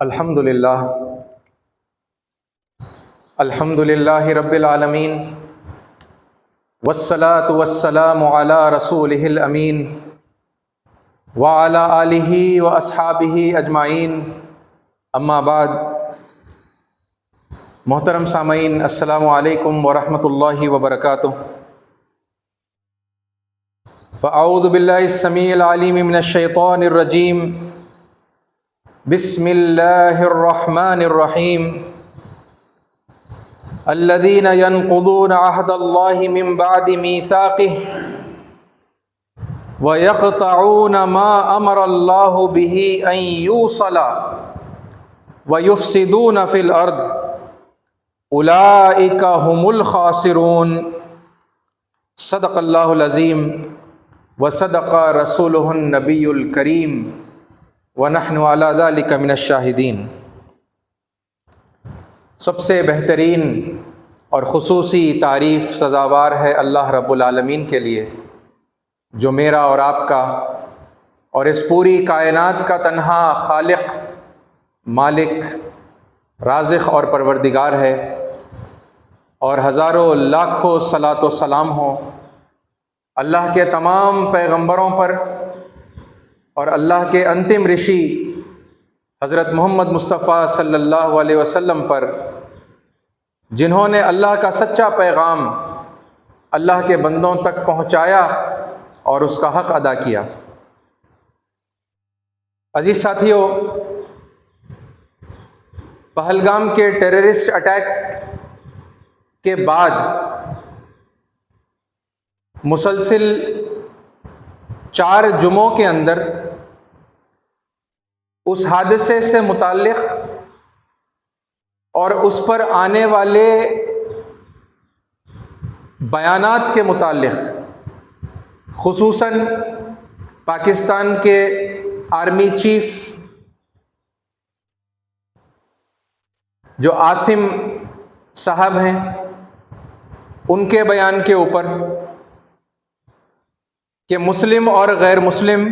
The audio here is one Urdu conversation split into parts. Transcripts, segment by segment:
الحمد للہ رب العالمین والصلاة والسلام علی رسولہ الامین وعلی آلہ واصحابہ اجمعین، اما بعد۔ محترم سامعین، السلام علیکم ورحمۃ اللہ وبرکاتہ۔ فاعوذ باللہ السمیع العلیم من الشیطان الرجیم، بسم اللہ الرحمن الرحیم۔ الذین ینقضون عہد اللہ من بعد میثاقہ ویقطعون ما امر اللہ بہ ان یوصل ویفسدون فی الارض اولئک هم الخاسرون۔ صدق اللہ العظیم وصدق رسولہ النبی الکریم ونحن علی ذلک من الشاہدین۔ سب سے بہترین اور خصوصی تعریف سزاوار ہے اللہ رب العالمین کے لیے، جو میرا اور آپ کا اور اس پوری کائنات کا تنہا خالق، مالک، رازق اور پروردگار ہے، اور ہزاروں لاکھوں صلاۃ و سلام ہوں اللہ کے تمام پیغمبروں پر اور اللہ کے انتم رشی حضرت محمد مصطفیٰ صلی اللہ علیہ وسلم پر، جنہوں نے اللہ کا سچا پیغام اللہ کے بندوں تک پہنچایا اور اس کا حق ادا کیا۔ عزیز ساتھیو، پہلگام کے ٹیررسٹ اٹیک کے بعد مسلسل 4 جمعوں کے اندر اس حادثے سے متعلق اور اس پر آنے والے بیانات کے متعلق، خصوصاً پاکستان کے آرمی چیف جو عاصم صاحب ہیں، ان کے بیان کے اوپر کہ مسلم اور غیر مسلم،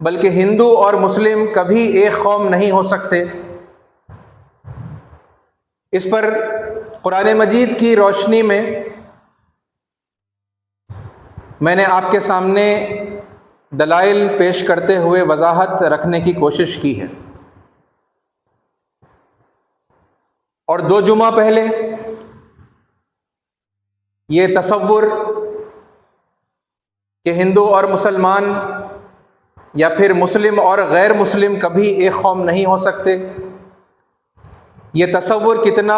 بلکہ ہندو اور مسلم کبھی ایک قوم نہیں ہو سکتے، اس پر قرآن مجید کی روشنی میں میں نے آپ کے سامنے دلائل پیش کرتے ہوئے وضاحت رکھنے کی کوشش کی ہے۔ اور 2 جمعہ پہلے یہ تصور کہ ہندو اور مسلمان یا پھر مسلم اور غیر مسلم کبھی ایک قوم نہیں ہو سکتے، یہ تصور کتنا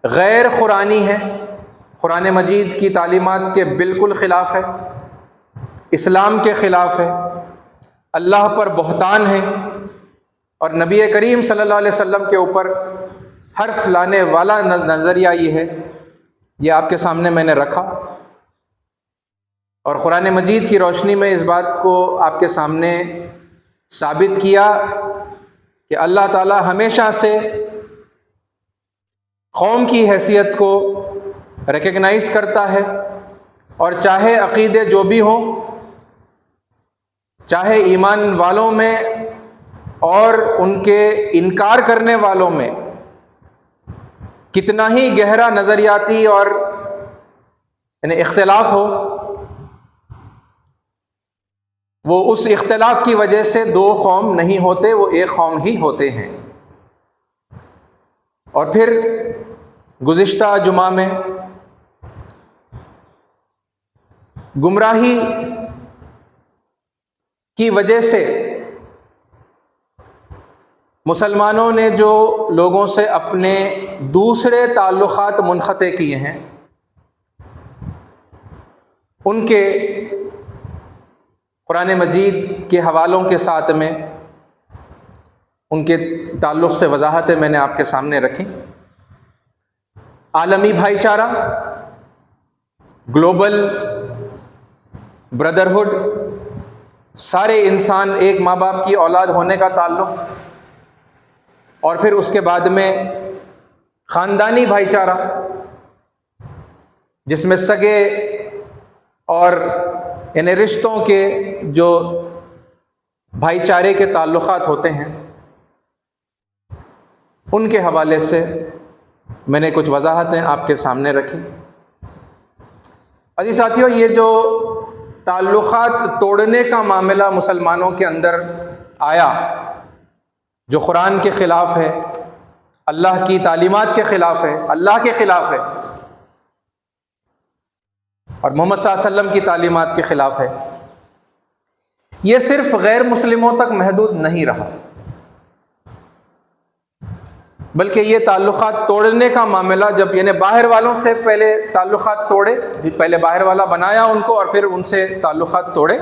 غیر قرآنی ہے، قرآن مجید کی تعلیمات کے بالکل خلاف ہے، اسلام کے خلاف ہے، اللہ پر بہتان ہے، اور نبی کریم صلی اللہ علیہ وسلم کے اوپر حرف لانے والا نظریہ یہ ہے۔ یہ آپ کے سامنے میں نے رکھا، اور قرآن مجید کی روشنی میں اس بات کو آپ کے سامنے ثابت کیا کہ اللہ تعالی ہمیشہ سے قوم کی حیثیت کو ریکگنائز کرتا ہے، اور چاہے عقیدے جو بھی ہوں، چاہے ایمان والوں میں اور ان کے انکار کرنے والوں میں کتنا ہی گہرا نظریاتی اور اختلاف ہو، وہ اس اختلاف کی وجہ سے 2 قوم نہیں ہوتے، وہ ایک قوم ہی ہوتے ہیں۔ اور پھر گزشتہ جمعہ میں گمراہی کی وجہ سے مسلمانوں نے جو لوگوں سے اپنے دوسرے تعلقات منقطع کیے ہیں، ان کے قرآن مجید کے حوالوں کے ساتھ میں ان کے تعلق سے وضاحتیں میں نے آپ کے سامنے رکھی۔ عالمی بھائی چارہ، گلوبل بردرہڈ، سارے انسان ایک ماں باپ کی اولاد ہونے کا تعلق، اور پھر اس کے بعد میں خاندانی بھائی چارہ، جس میں سگے اور رشتوں کے جو بھائی چارے کے تعلقات ہوتے ہیں، ان کے حوالے سے میں نے کچھ وضاحتیں آپ کے سامنے رکھی۔ عزیز ساتھیو، یہ جو تعلقات توڑنے کا معاملہ مسلمانوں کے اندر آیا، جو قرآن کے خلاف ہے، اللہ کی تعلیمات کے خلاف ہے، اللہ کے خلاف ہے، اور محمد صلی اللہ علیہ وسلم کی تعلیمات کے خلاف ہے، یہ صرف غیر مسلموں تک محدود نہیں رہا، بلکہ یہ تعلقات توڑنے کا معاملہ جب یعنی باہر والوں سے پہلے تعلقات توڑے، پہلے باہر والا بنایا ان کو اور پھر ان سے تعلقات توڑے،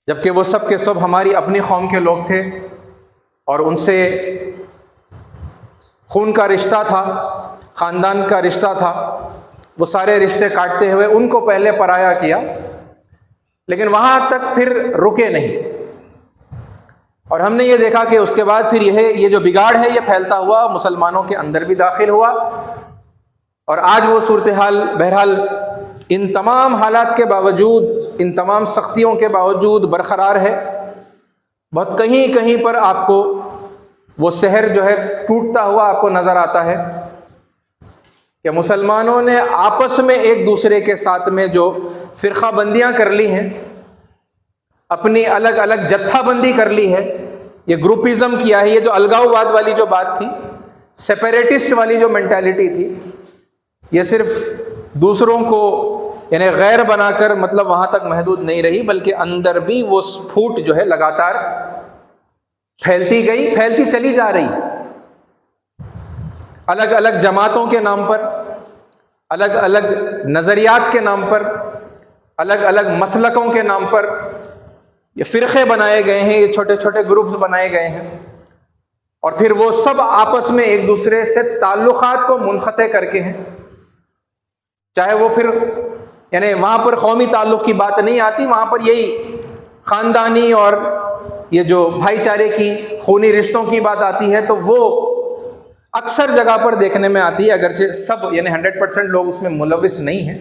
جبکہ وہ سب کے سب ہماری اپنی قوم کے لوگ تھے اور ان سے خون کا رشتہ تھا، خاندان کا رشتہ تھا، وہ سارے رشتے کاٹتے ہوئے ان کو پہلے پرایا کیا، لیکن وہاں تک پھر رکے نہیں، اور ہم نے یہ دیکھا کہ اس کے بعد پھر یہ جو بگاڑ ہے یہ پھیلتا ہوا مسلمانوں کے اندر بھی داخل ہوا، اور آج وہ صورتحال بہرحال ان تمام حالات کے باوجود، ان تمام سختیوں کے باوجود برقرار ہے۔ بہت کہیں کہیں پر آپ کو وہ شہر جو ہے ٹوٹتا ہوا آپ کو نظر آتا ہے کہ مسلمانوں نے آپس میں ایک دوسرے کے ساتھ میں جو فرقہ بندیاں کر لی ہیں، اپنی الگ الگ جتھا بندی کر لی ہے، یہ گروپزم کیا ہے، یہ جو الگاؤواد والی جو بات تھی، سیپریٹسٹ والی جو مینٹالٹی تھی، یہ صرف دوسروں کو یعنی غیر بنا کر مطلب وہاں تک محدود نہیں رہی، بلکہ اندر بھی وہ پھوٹ جو ہے لگاتار پھیلتی گئی، پھیلتی چلی جا رہی، الگ الگ جماعتوں کے نام پر، الگ الگ نظریات کے نام پر، الگ الگ مسلکوں کے نام پر یہ فرقے بنائے گئے ہیں، یہ چھوٹے چھوٹے گروپس بنائے گئے ہیں، اور پھر وہ سب آپس میں ایک دوسرے سے تعلقات کو منقطع کر کے ہیں، چاہے وہ پھر یعنی وہاں پر قومی تعلق کی بات نہیں آتی، وہاں پر یہی خاندانی اور یہ جو بھائی چارے کی خونی رشتوں کی بات آتی ہے، تو وہ اکثر جگہ پر دیکھنے میں آتی ہے، اگرچہ سب یعنی 100% لوگ اس میں ملوث نہیں ہیں،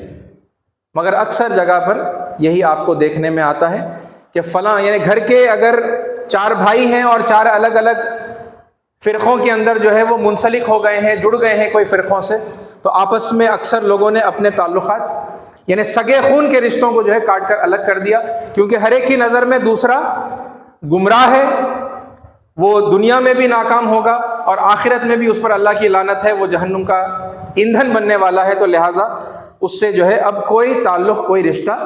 مگر اکثر جگہ پر یہی آپ کو دیکھنے میں آتا ہے کہ فلاں یعنی گھر کے اگر 4 بھائی ہیں اور 4 الگ الگ فرقوں کے اندر جو ہے وہ منسلک ہو گئے ہیں، جڑ گئے ہیں کوئی فرقوں سے، تو آپس میں اکثر لوگوں نے اپنے تعلقات یعنی سگے خون کے رشتوں کو جو ہے کاٹ کر الگ کر دیا، کیونکہ ہر ایک کی نظر میں دوسرا گمراہ ہے، وہ دنیا میں بھی ناکام ہوگا اور آخرت میں بھی اس پر اللہ کی لعنت ہے، وہ جہنم کا ایندھن بننے والا ہے، تو لہٰذا اس سے جو ہے اب کوئی تعلق، کوئی رشتہ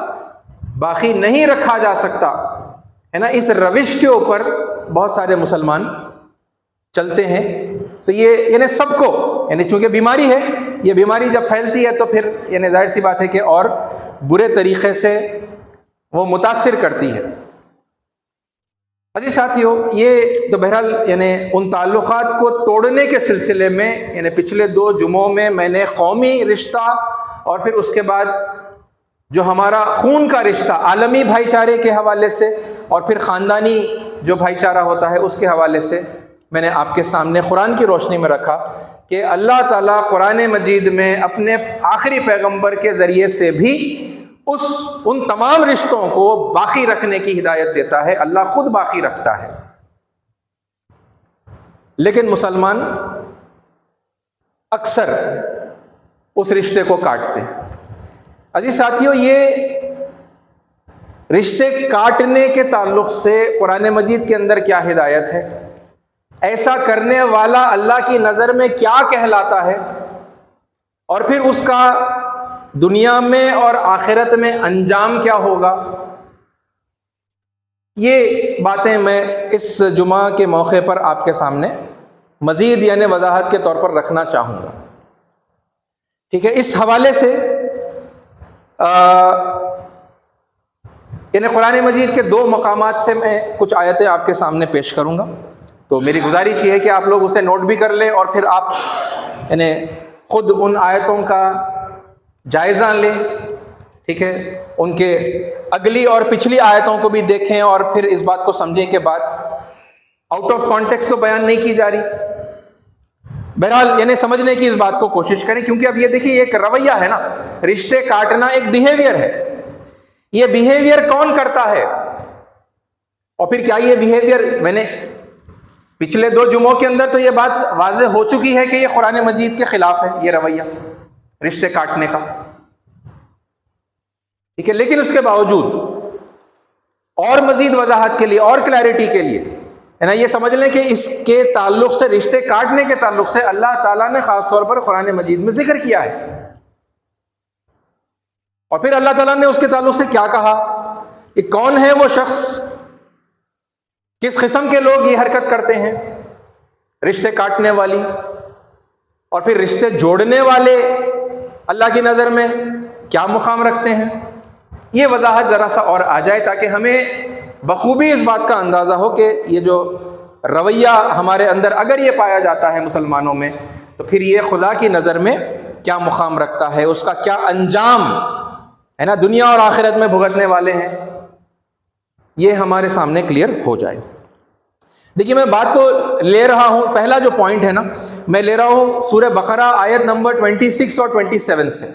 باقی نہیں رکھا جا سکتا ہے نا۔ اس روش کے اوپر بہت سارے مسلمان چلتے ہیں، تو یہ یعنی سب کو یعنی چونکہ بیماری ہے، یہ بیماری جب پھیلتی ہے تو پھر یعنی ظاہر سی بات ہے کہ اور برے طریقے سے وہ متاثر کرتی ہے۔ عزیز ساتھیو، یہ تو بہرحال یعنی ان تعلقات کو توڑنے کے سلسلے میں یعنی پچھلے 2 جمعوں میں نے قومی رشتہ اور پھر اس کے بعد جو ہمارا خون کا رشتہ عالمی بھائی چارے کے حوالے سے اور پھر خاندانی جو بھائی چارہ ہوتا ہے اس کے حوالے سے میں نے آپ کے سامنے قرآن کی روشنی میں رکھا کہ اللہ تعالیٰ قرآن مجید میں اپنے آخری پیغمبر کے ذریعے سے بھی ان تمام رشتوں کو باقی رکھنے کی ہدایت دیتا ہے، اللہ خود باقی رکھتا ہے، لیکن مسلمان اکثر اس رشتے کو کاٹتے ہیں۔ عزیز ساتھیو، یہ رشتے کاٹنے کے تعلق سے قرآن مجید کے اندر کیا ہدایت ہے، ایسا کرنے والا اللہ کی نظر میں کیا کہلاتا ہے، اور پھر اس کا دنیا میں اور آخرت میں انجام کیا ہوگا، یہ باتیں میں اس جمعہ کے موقع پر آپ کے سامنے مزید یعنی وضاحت کے طور پر رکھنا چاہوں گا۔ ٹھیک ہے، اس حوالے سے یعنی قرآن مجید کے 2 مقامات سے میں کچھ آیتیں آپ کے سامنے پیش کروں گا، تو میری گزارش یہ ہے کہ آپ لوگ اسے نوٹ بھی کر لیں اور پھر آپ یعنی خود ان آیتوں کا جائزہ لیں، ٹھیک ہے، ان کے اگلی اور پچھلی آیتوں کو بھی دیکھیں اور پھر اس بات کو سمجھیں کہ بات آؤٹ آف کانٹیکسٹ تو بیان نہیں کی جا رہی، بہرحال یعنی سمجھنے کی اس بات کو کوشش کریں، کیونکہ اب یہ دیکھیے ایک رویہ ہے نا، رشتے کاٹنا ایک بیہیویئر ہے، یہ بیہیویئر کون کرتا ہے؟ اور پھر کیا یہ بیہیویئر، میں نے پچھلے 2 جمعوں کے اندر تو یہ بات واضح ہو چکی ہے کہ یہ قرآن مجید کے خلاف ہے، یہ رویہ رشتے کاٹنے کا، ٹھیک ہے، لیکن اس کے باوجود اور مزید وضاحت کے لیے اور کلیئرٹی کے لیے ہے نا، یہ سمجھ لیں کہ اس کے تعلق سے، رشتے کاٹنے کے تعلق سے اللہ تعالیٰ نے خاص طور پر قرآن مجید میں ذکر کیا ہے، اور پھر اللہ تعالیٰ نے اس کے تعلق سے کیا کہا کہ کون ہے وہ شخص، کس قسم کے لوگ یہ حرکت کرتے ہیں، رشتے کاٹنے والی، اور پھر رشتے جوڑنے والے اللہ کی نظر میں کیا مقام رکھتے ہیں۔ یہ وضاحت ذرا سا اور آ جائے تاکہ ہمیں بخوبی اس بات کا اندازہ ہو کہ یہ جو رویہ ہمارے اندر اگر یہ پایا جاتا ہے مسلمانوں میں، تو پھر یہ خدا کی نظر میں کیا مقام رکھتا ہے، اس کا کیا انجام ہے نا، دنیا اور آخرت میں بھگتنے والے ہیں، یہ ہمارے سامنے کلیئر ہو جائے۔ دیکھیے میں بات کو لے رہا ہوں، پہلا جو پوائنٹ ہے نا، میں لے رہا ہوں سورہ بقرہ آیت نمبر 26 اور 27 سے،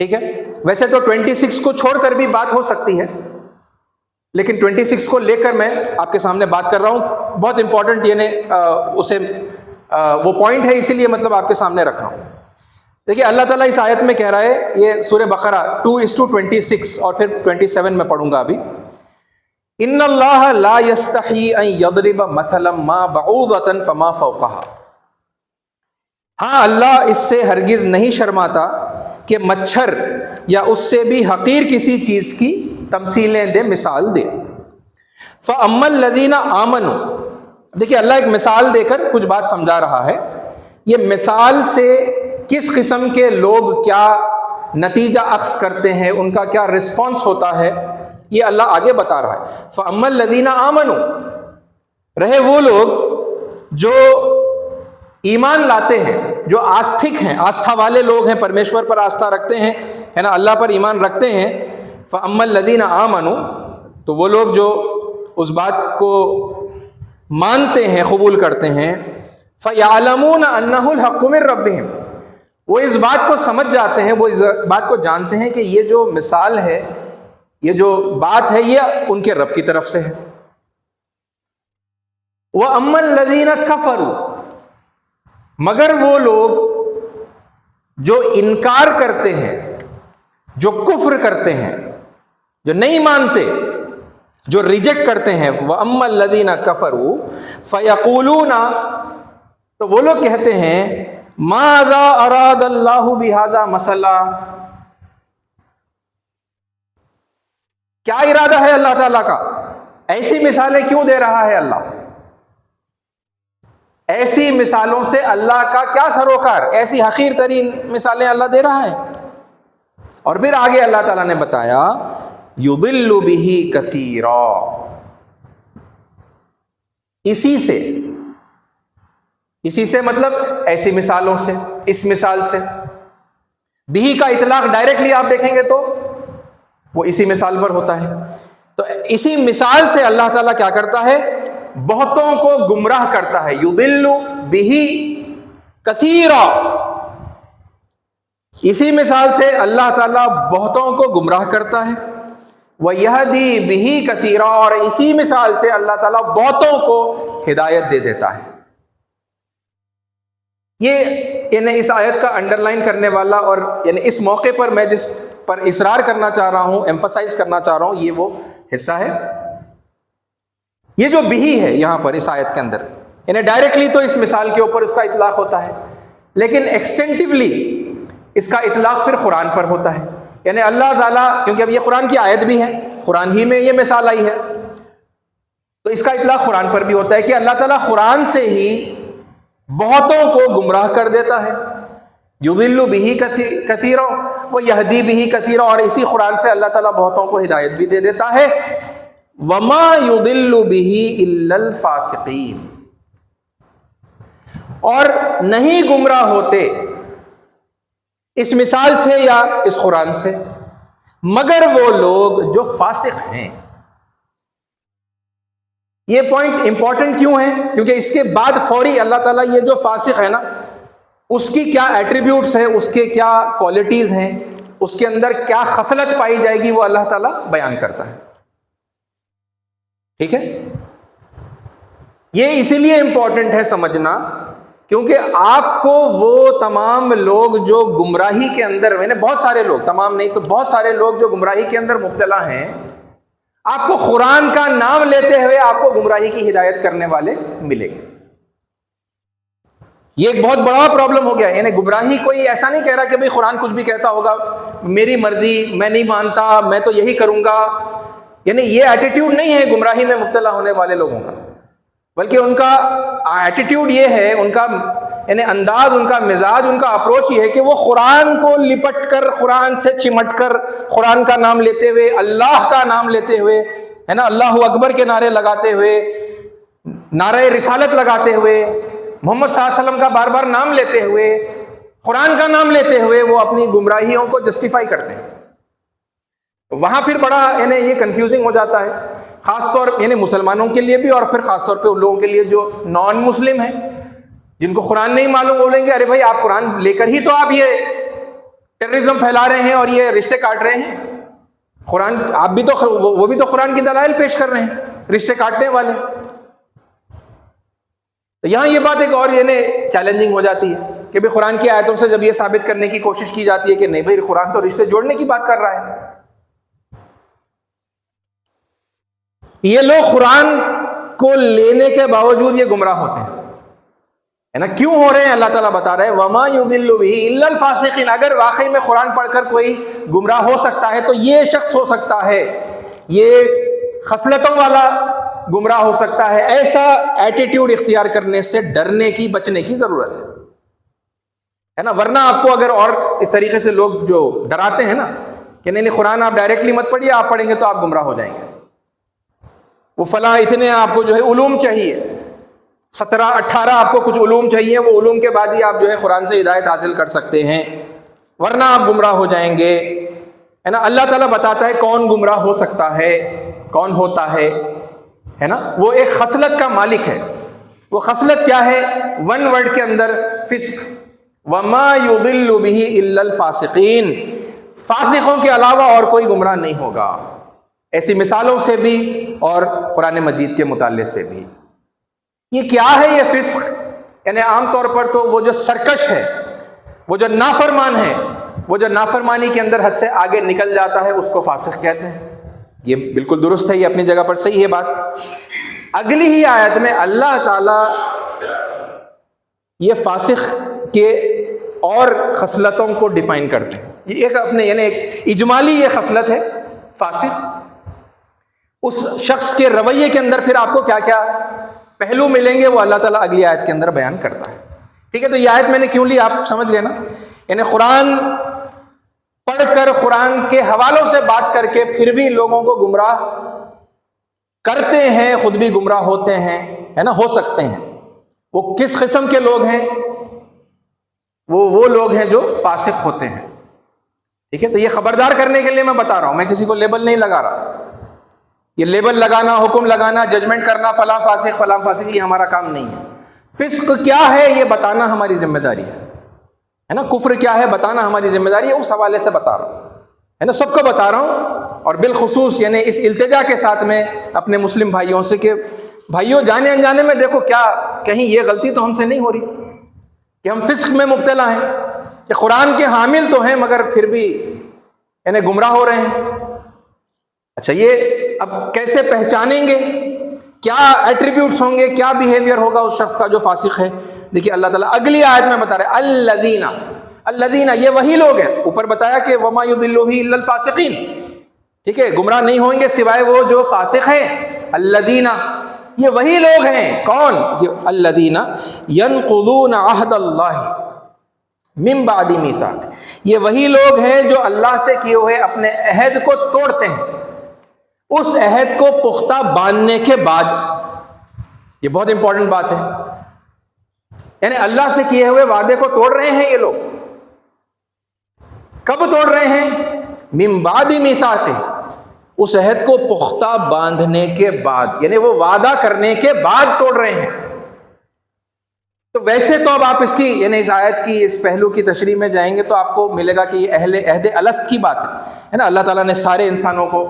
ٹھیک ہے۔ ویسے تو 26 کو چھوڑ کر بھی بات ہو سکتی ہے، لیکن 26 کو لے کر میں آپ کے سامنے بات کر رہا ہوں، بہت امپورٹنٹ یعنی اسے وہ پوائنٹ ہے، اسی لیے مطلب آپ کے سامنے رکھ رہا ہوں۔ دیکھیے اللہ تعالیٰ اس آیت میں کہہ رہا ہے، یہ سورہ بقرہ 2:26 اور پھر 27 میں پڑھوں گا ابھی، ان اللہ لا یستحی ان یضرب مثلا ما بعوضۃ فما فوقها، ہاں اللہ اس سے ہرگز نہیں شرماتا کہ مچھر یا اس سے بھی حقیر کسی چیز کی تمثیلیں دے، مثال دے۔ فَأَمَّا الَّذِينَ آمَنُوا، دیکھیے اللہ ایک مثال دے کر کچھ بات سمجھا رہا ہے، یہ مثال سے کس قسم کے لوگ کیا نتیجہ اخذ کرتے ہیں، ان کا کیا رسپانس ہوتا ہے، یہ اللہ آگے بتا رہا ہے۔ فَأَمَّا الَّذِينَ آمَنُوا، رہے وہ لوگ جو ایمان لاتے ہیں، جو آستھک ہیں، آستھا والے لوگ ہیں، پرمیشور پر آستھا رکھتے ہیں، ہے نا، اللہ پر ایمان رکھتے ہیں۔ فَأَمَّا الَّذِينَ آمَنُوا، تو وہ لوگ جو اس بات کو مانتے ہیں، قبول کرتے ہیں، فَيَعْلَمُونَ أَنَّهُ الْحَقُّ مِن رَبِّهِمْ، وہ اس بات کو سمجھ جاتے ہیں، وہ اس بات کو جانتے ہیں کہ یہ جو مثال ہے، یہ جو بات ہے، یہ ان کے رب کی طرف سے ہے۔ وَأَمَّا الَّذِينَ كَفَرُوا، مگر وہ لوگ جو انکار کرتے ہیں، جو کفر کرتے ہیں، جو نہیں مانتے، جو ریجیکٹ کرتے ہیں، وَأَمَّا الَّذِينَ كَفَرُوا فَيَقُولُونَ، تو وہ لوگ کہتے ہیں، مَاذَا أَرَادَ اللَّهُ بِهَذَا مَثَلًا، کیا ارادہ ہے اللہ تعالیٰ کا، ایسی مثالیں کیوں دے رہا ہے اللہ، ایسی مثالوں سے اللہ کا کیا سروکار، ایسی حقیر ترین مثالیں اللہ دے رہا ہے۔ اور پھر آگے اللہ تعالیٰ نے بتایا، یضل بہ کثیرا، اسی سے مطلب ایسی مثالوں سے، اس مثال سے، بہ کا اطلاق ڈائریکٹلی آپ دیکھیں گے تو وہ اسی مثال پر ہوتا ہے، تو اسی مثال سے اللہ تعالیٰ کیا کرتا ہے، بہتوں کو گمراہ کرتا ہے۔ یضل بہ کثیرا، اسی مثال سے اللہ تعالیٰ بہتوں کو گمراہ کرتا ہے۔ وَيَهْدِي بِهِ كَثِيرًا، اور اسی مثال سے اللہ تعالیٰ بہتوں کو ہدایت دے دیتا ہے۔ یہ یعنی اس آیت کا انڈر لائن کرنے والا، اور یعنی اس موقع پر میں جس پر اصرار کرنا چاہ رہا ہوں، ایمفسائز کرنا چاہ رہا ہوں، یہ وہ حصہ ہے، یہ جو بہی ہے یہاں پر اس آیت کے اندر، یعنی ڈائریکٹلی تو اس مثال کے اوپر اس کا اطلاق ہوتا ہے، لیکن ایکسٹینٹیولی اس کا اطلاق پھر قرآن پر ہوتا ہے، یعنی اللہ تعالیٰ، کیونکہ اب یہ قرآن کی آیت بھی ہے، قرآن ہی میں یہ مثال آئی ہے، تو اس کا اطلاق قرآن پر بھی ہوتا ہے کہ اللہ تعالیٰ قرآن سے ہی بہتوں کو گمراہ کر دیتا ہے۔ یضل بہ کثیرا ویہدی بہ کثیرا، اور اسی قرآن سے اللہ تعالیٰ بہتوں کو ہدایت بھی دے دیتا ہے۔ وما یضل بہ الا الفاسقین، اور نہیں گمراہ ہوتے اس مثال سے یا اس قرآن سے مگر وہ لوگ جو فاسق ہیں۔ یہ پوائنٹ امپورٹنٹ کیوں ہے؟ کیونکہ اس کے بعد فوری اللہ تعالیٰ یہ جو فاسق ہے نا، اس کی کیا ایٹریبیوٹس ہیں، اس کے کیا کوالٹیز ہیں، اس کے اندر کیا خصلت پائی جائے گی وہ اللہ تعالیٰ بیان کرتا ہے. ٹھیک ہے، یہ اسی لیے امپورٹنٹ ہے سمجھنا کیونکہ آپ کو وہ تمام لوگ جو گمراہی کے اندر، میں نے بہت سارے لوگ، تمام نہیں تو بہت سارے لوگ جو گمراہی کے اندر مبتلا ہیں، آپ کو قرآن کا نام لیتے ہوئے آپ کو گمراہی کی ہدایت کرنے والے ملیں گے. یہ ایک بہت بڑا پرابلم ہو گیا. یعنی گمراہی کوئی ایسا نہیں کہہ رہا کہ بھئی قرآن کچھ بھی کہتا ہوگا، میری مرضی، میں نہیں مانتا، میں تو یہی کروں گا. یعنی یہ ایٹیٹیوڈ نہیں ہے گمراہی میں مبتلا ہونے والے لوگوں کا، بلکہ ان کا ایٹیٹیوڈ یہ ہے، ان کا یعنی انداز، ان کا مزاج، ان کا اپروچ یہ ہے کہ وہ قرآن کو لپٹ کر، قرآن سے چمٹ کر، قرآن کا نام لیتے ہوئے، اللہ کا نام لیتے ہوئے، ہے نا، اللہ اکبر کے نعرے لگاتے ہوئے، نعرہ رسالت لگاتے ہوئے، محمد صلی اللہ علیہ وسلم کا بار بار نام لیتے ہوئے، قرآن کا نام لیتے ہوئے وہ اپنی گمراہیوں کو جسٹیفائی کرتے ہیں. وہاں پھر بڑا یعنی یہ کنفیوزنگ ہو جاتا ہے، خاص طور یعنی مسلمانوں کے لیے بھی، اور پھر خاص طور پہ ان لوگوں کے لیے جو نان مسلم ہیں، جن کو قرآن نہیں معلوم. بولیں گے ارے بھائی آپ قرآن لے کر ہی تو آپ یہ ٹیررزم پھیلا رہے ہیں اور یہ رشتے کاٹ رہے ہیں. قرآن آپ بھی تو، وہ بھی تو قرآن کی دلائل پیش کر رہے ہیں رشتے کاٹنے والے. یہاں یہ بات ایک اور یعنی چیلنجنگ ہو جاتی ہے کہ بھئی قرآن کی آیتوں سے جب یہ ثابت کرنے کی کوشش کی جاتی ہے کہ نہیں بھئی قرآن تو رشتے جوڑنے کی بات کر رہا ہے. یہ لوگ قرآن کو لینے کے باوجود یہ گمراہ ہوتے ہیں، ہے نا. کیوں ہو رہے ہیں؟ اللہ تعالیٰ بتا رہے ہیں وَمَا يُضِلُّ بِهِ إِلَّا الْفَاسِقِينَ. اگر واقعی میں قرآن پڑھ کر کوئی گمراہ ہو سکتا ہے تو یہ شخص ہو سکتا ہے، یہ خصلتوں والا گمراہ ہو سکتا ہے. ایسا ایٹیٹیوڈ اختیار کرنے سے ڈرنے کی، بچنے کی ضرورت ہے نا. ورنہ آپ کو اگر اور اس طریقے سے لوگ جو ڈراتے ہیں نا کہ نہیں قرآن آپ ڈائریکٹلی مت پڑھیے، آپ پڑھیں گے تو آپ گمراہ ہو جائیں گے، وہ فلاں اتنے آپ کو جو ہے علوم چاہیے، 17-18 آپ کو کچھ علوم چاہیے، وہ علوم کے بعد ہی آپ جو ہے قرآن سے ہدایت حاصل کر سکتے ہیں، ورنہ آپ گمراہ ہو جائیں گے، ہے نا. اللہ تعالیٰ بتاتا ہے کون گمراہ ہو سکتا ہے، کون ہوتا ہے نا. وہ ایک خصلت کا مالک ہے. وہ خصلت کیا ہے؟ ون ورڈ کے اندر فسق. وَمَا يُضِلُّ بِهِ إِلَّا الْفَاسِقِينَ. فاسقوں کے علاوہ اور کوئی گمراہ نہیں ہوگا. ایسی مثالوں سے بھی اور قرآن مجید کے مطالعے سے بھی. یہ کیا ہے یہ فسق؟ یعنی عام طور پر تو وہ جو سرکش ہے، وہ جو نافرمان ہے، وہ جو نافرمانی کے اندر حد سے آگے نکل جاتا ہے، اس کو فاسق کہتے ہیں. یہ بالکل درست ہے، یہ اپنی جگہ پر صحیح ہے بات. اگلی ہی آیت میں اللہ تعالیٰ یہ فاسق کے اور خصلتوں کو ڈیفائن کرتے ہیں. یہ ایک اپنے یعنی ایک اجمالی یہ خصلت ہے فاسق. اس شخص کے رویے کے اندر پھر آپ کو کیا کیا پہلو ملیں گے وہ اللہ تعالیٰ اگلی آیت کے اندر بیان کرتا ہے. ٹھیک ہے، تو یہ آیت میں نے کیوں لی آپ سمجھ گئے نا. یعنی قرآن پڑھ کر، قرآن کے حوالوں سے بات کر کے پھر بھی لوگوں کو گمراہ کرتے ہیں، خود بھی گمراہ ہوتے ہیں، ہے نا، ہو سکتے ہیں. وہ کس قسم کے لوگ ہیں؟ وہ لوگ ہیں جو فاسق ہوتے ہیں. ٹھیک ہے، تو یہ خبردار کرنے کے لیے میں بتا رہا ہوں، میں کسی کو لیبل نہیں لگا رہا. یہ لیبل لگانا، حکم لگانا، ججمنٹ کرنا فلاں فاسق فلاں فاسق، یہ ہمارا کام نہیں ہے. فسق کیا ہے یہ بتانا ہماری ذمہ داری ہے نا. کفر کیا ہے بتانا ہماری ذمہ داری ہے. اس حوالے سے بتا رہا ہوں، ہے نا، سب کو بتا رہا ہوں. اور بالخصوص یعنی اس التجا کے ساتھ میں اپنے مسلم بھائیوں سے کہ بھائیوں جانے انجانے میں دیکھو کیا کہیں یہ غلطی تو ہم سے نہیں ہو رہی کہ ہم فسق میں مبتلا ہیں، کہ قرآن کے حامل تو ہیں مگر پھر بھی یعنی گمراہ ہو رہے ہیں. اچھا، یہ اب کیسے پہچانیں گے؟ کیا ایٹریبیوٹس ہوں گے، کیا بیہیویئر ہوگا اس شخص کا جو فاسق ہے؟ دیکھیے اللہ تعالیٰ اگلی آیت میں بتا رہے الذین. الذین یہ وہی لوگ ہیں، اوپر بتایا کہ وما یضل به الا الفاسقین. ٹھیک ہے، گمراہ نہیں ہوں گے سوائے وہ جو فاسق ہیں. الذین یہ وہی لوگ ہیں. کون؟ الذین ینقضون عہد اللہ من بعد میثاق. یہ وہی لوگ ہیں جو اللہ سے کیے ہوئے اپنے عہد کو توڑتے ہیں، اس عہد کو پختہ باندھنے کے بعد. یہ بہت امپورٹنٹ بات ہے. یعنی اللہ سے کیے ہوئے وعدے کو توڑ رہے ہیں یہ لوگ. کب توڑ رہے ہیں؟ من بعد میثاق، اس عہد کو پختہ باندھنے کے بعد، یعنی وہ وعدہ کرنے کے بعد توڑ رہے ہیں. تو ویسے تو اب آپ اس کی یعنی اس آیت کی اس پہلو کی تشریح میں جائیں گے تو آپ کو ملے گا کہ یہ عہد الست کی بات ہے نا. اللہ تعالیٰ نے سارے انسانوں کو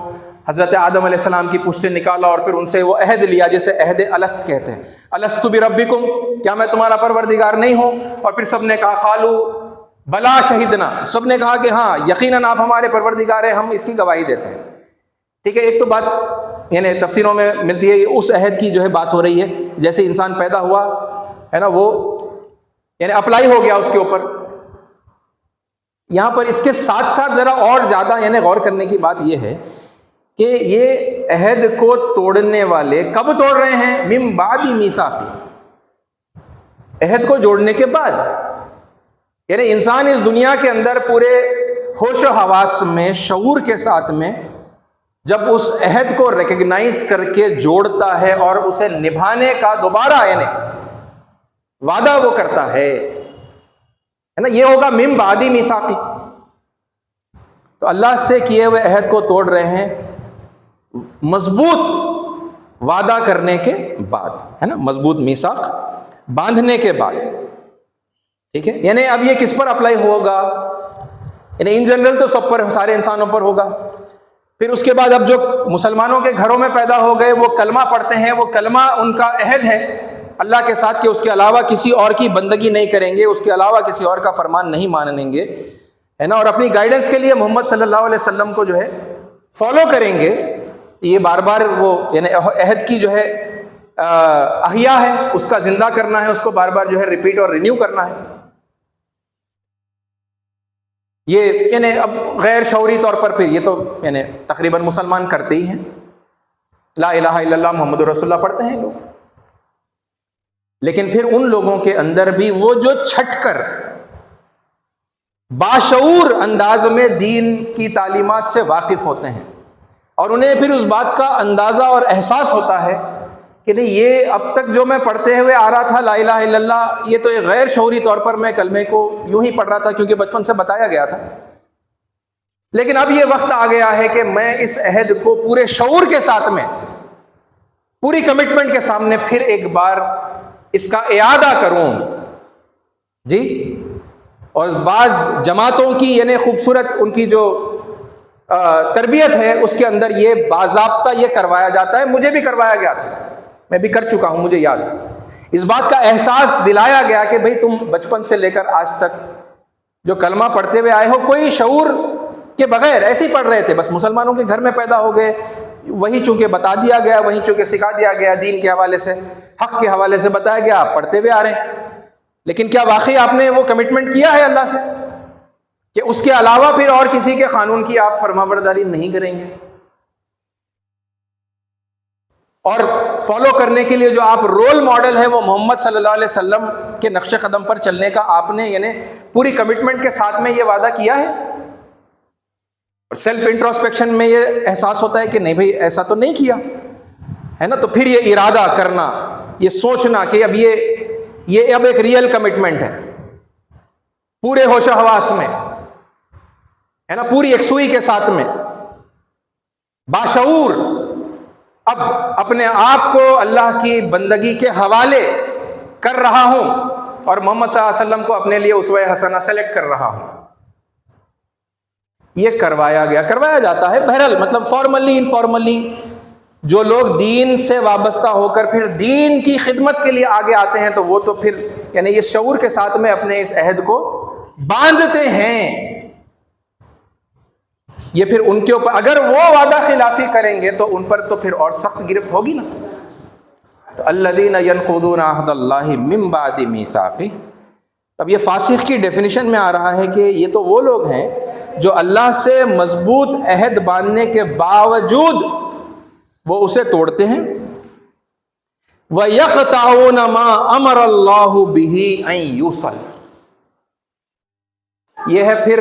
حضرت آدم علیہ السلام کی پوچھ سے نکالا اور پھر ان سے وہ عہد لیا جسے عہد الست کہتے ہیں. الست بربکم، کیا میں تمہارا پروردگار نہیں ہوں؟ اور پھر سب نے کہا قالوا بلا شہدنا، سب نے کہا کہ ہاں یقیناً آپ ہمارے پروردگار ہیں، ہم اس کی گواہی دیتے ہیں. ٹھیک ہے، ایک تو بات یعنی تفسیروں میں ملتی ہے اس عہد کی جو ہے بات ہو رہی ہے جیسے انسان پیدا ہوا ہے نا، وہ یعنی اپلائی ہو گیا اس کے اوپر. یہاں پر اس کے ساتھ ساتھ ذرا اور زیادہ یعنی غور کرنے کی بات یہ ہے کہ یہ عہد کو توڑنے والے کب توڑ رہے ہیں؟ من بعد میثاق، عہد کو جوڑنے کے بعد. یعنی انسان اس دنیا کے اندر پورے ہوش و حواس میں شعور کے ساتھ میں جب اس عہد کو ریکگنائز کر کے جوڑتا ہے اور اسے نبھانے کا دوبارہ یعنی وعدہ وہ کرتا ہے نا، یہ ہوگا من بعد میثاق. تو اللہ سے کیے ہوئے عہد کو توڑ رہے ہیں مضبوط وعدہ کرنے کے بعد، ہے نا، مضبوط میثاق باندھنے کے بعد. ٹھیک ہے، یعنی اب یہ کس پر اپلائی ہوگا؟ یعنی ان جنرل تو سب پر، سارے انسانوں پر ہوگا. پھر اس کے بعد اب جو مسلمانوں کے گھروں میں پیدا ہو گئے وہ کلمہ پڑھتے ہیں، وہ کلمہ ان کا عہد ہے اللہ کے ساتھ کہ اس کے علاوہ کسی اور کی بندگی نہیں کریں گے، اس کے علاوہ کسی اور کا فرمان نہیں مانیں گے، ہے نا، اور اپنی گائیڈنس کے لیے محمد صلی اللہ علیہ وسلم کو جو ہے فالو کریں گے. یہ بار بار وہ یعنی عہد کی جو ہے احیا ہے، اس کا زندہ کرنا ہے، اس کو بار بار جو ہے ریپیٹ اور رینیو کرنا ہے. یہ یعنی اب غیر شعوری طور پر پھر یہ تو یعنی تقریباً مسلمان کرتے ہی ہیں، لا الہ الا اللہ محمد رسول اللہ پڑھتے ہیں لوگ. لیکن پھر ان لوگوں کے اندر بھی وہ جو چھٹ کر باشعور انداز میں دین کی تعلیمات سے واقف ہوتے ہیں اور انہیں پھر اس بات کا اندازہ اور احساس ہوتا ہے کہ نہیں، یہ اب تک جو میں پڑھتے ہوئے آ رہا تھا لا الہ الا اللہ، یہ تو ایک غیر شعوری طور پر میں کلمے کو یوں ہی پڑھ رہا تھا کیونکہ بچپن سے بتایا گیا تھا. لیکن اب یہ وقت آ گیا ہے کہ میں اس عہد کو پورے شعور کے ساتھ میں، پوری کمٹمنٹ کے سامنے پھر ایک بار اس کا اعادہ کروں. جی، اور بعض جماعتوں کی یعنی خوبصورت ان کی جو تربیت ہے اس کے اندر یہ باضابطہ یہ کروایا جاتا ہے، مجھے بھی کروایا گیا تھا، میں بھی کر چکا ہوں، مجھے یاد ہے. اس بات کا احساس دلایا گیا کہ بھئی تم بچپن سے لے کر آج تک جو کلمہ پڑھتے ہوئے آئے ہو کوئی شعور کے بغیر ایسے ہی پڑھ رہے تھے، بس مسلمانوں کے گھر میں پیدا ہو گئے، وہی چونکہ بتا دیا گیا، وہی چونکہ سکھا دیا گیا، دین کے حوالے سے، حق کے حوالے سے بتایا گیا، آپ پڑھتے ہوئے آ رہے ہیں. لیکن کیا واقعی آپ نے وہ کمٹمنٹ کیا ہے اللہ سے کہ اس کے علاوہ پھر اور کسی کے قانون کی آپ فرمانبرداری نہیں کریں گے؟ اور فالو کرنے کے لیے جو آپ رول ماڈل ہے وہ محمد صلی اللہ علیہ وسلم کے نقش قدم پر چلنے کا آپ نے یعنی پوری کمٹمنٹ کے ساتھ میں یہ وعدہ کیا ہے. اور سیلف انٹروسپیکشن میں یہ احساس ہوتا ہے کہ نہیں بھائی ایسا تو نہیں کیا ہے نا، تو پھر یہ ارادہ کرنا، یہ سوچنا کہ اب یہ اب ایک ریئل کمٹمنٹ ہے پورے ہوش و حواس میں، ہے نا، پوری یکسوئی کے ساتھ میں باشعور اب اپنے آپ کو اللہ کی بندگی کے حوالے کر رہا ہوں اور محمد صلی اللہ علیہ وسلم کو اپنے لیے اسوہ حسنہ سلیکٹ کر رہا ہوں. یہ کروایا جاتا ہے. بہرحال مطلب فارملی انفارملی جو لوگ دین سے وابستہ ہو کر پھر دین کی خدمت کے لیے آگے آتے ہیں تو وہ تو پھر یعنی یہ شعور کے ساتھ میں اپنے اس عہد کو باندھتے ہیں. یہ پھر ان کے اوپر اگر وہ وعدہ خلافی کریں گے تو ان پر تو پھر اور سخت گرفت ہوگی نا. تو الذین ینقضون عہد اللہ من بعد میثاقہ. اب یہ فاسق کی ڈیفینیشن میں آ رہا ہے کہ یہ تو وہ لوگ ہیں جو اللہ سے مضبوط عہد باندھنے کے باوجود وہ اسے توڑتے ہیں. وَيَقْطَعُونَ مَا أَمَرَ اللَّهُ بِهِ أَن يُوصَلَ. یہ ہے پھر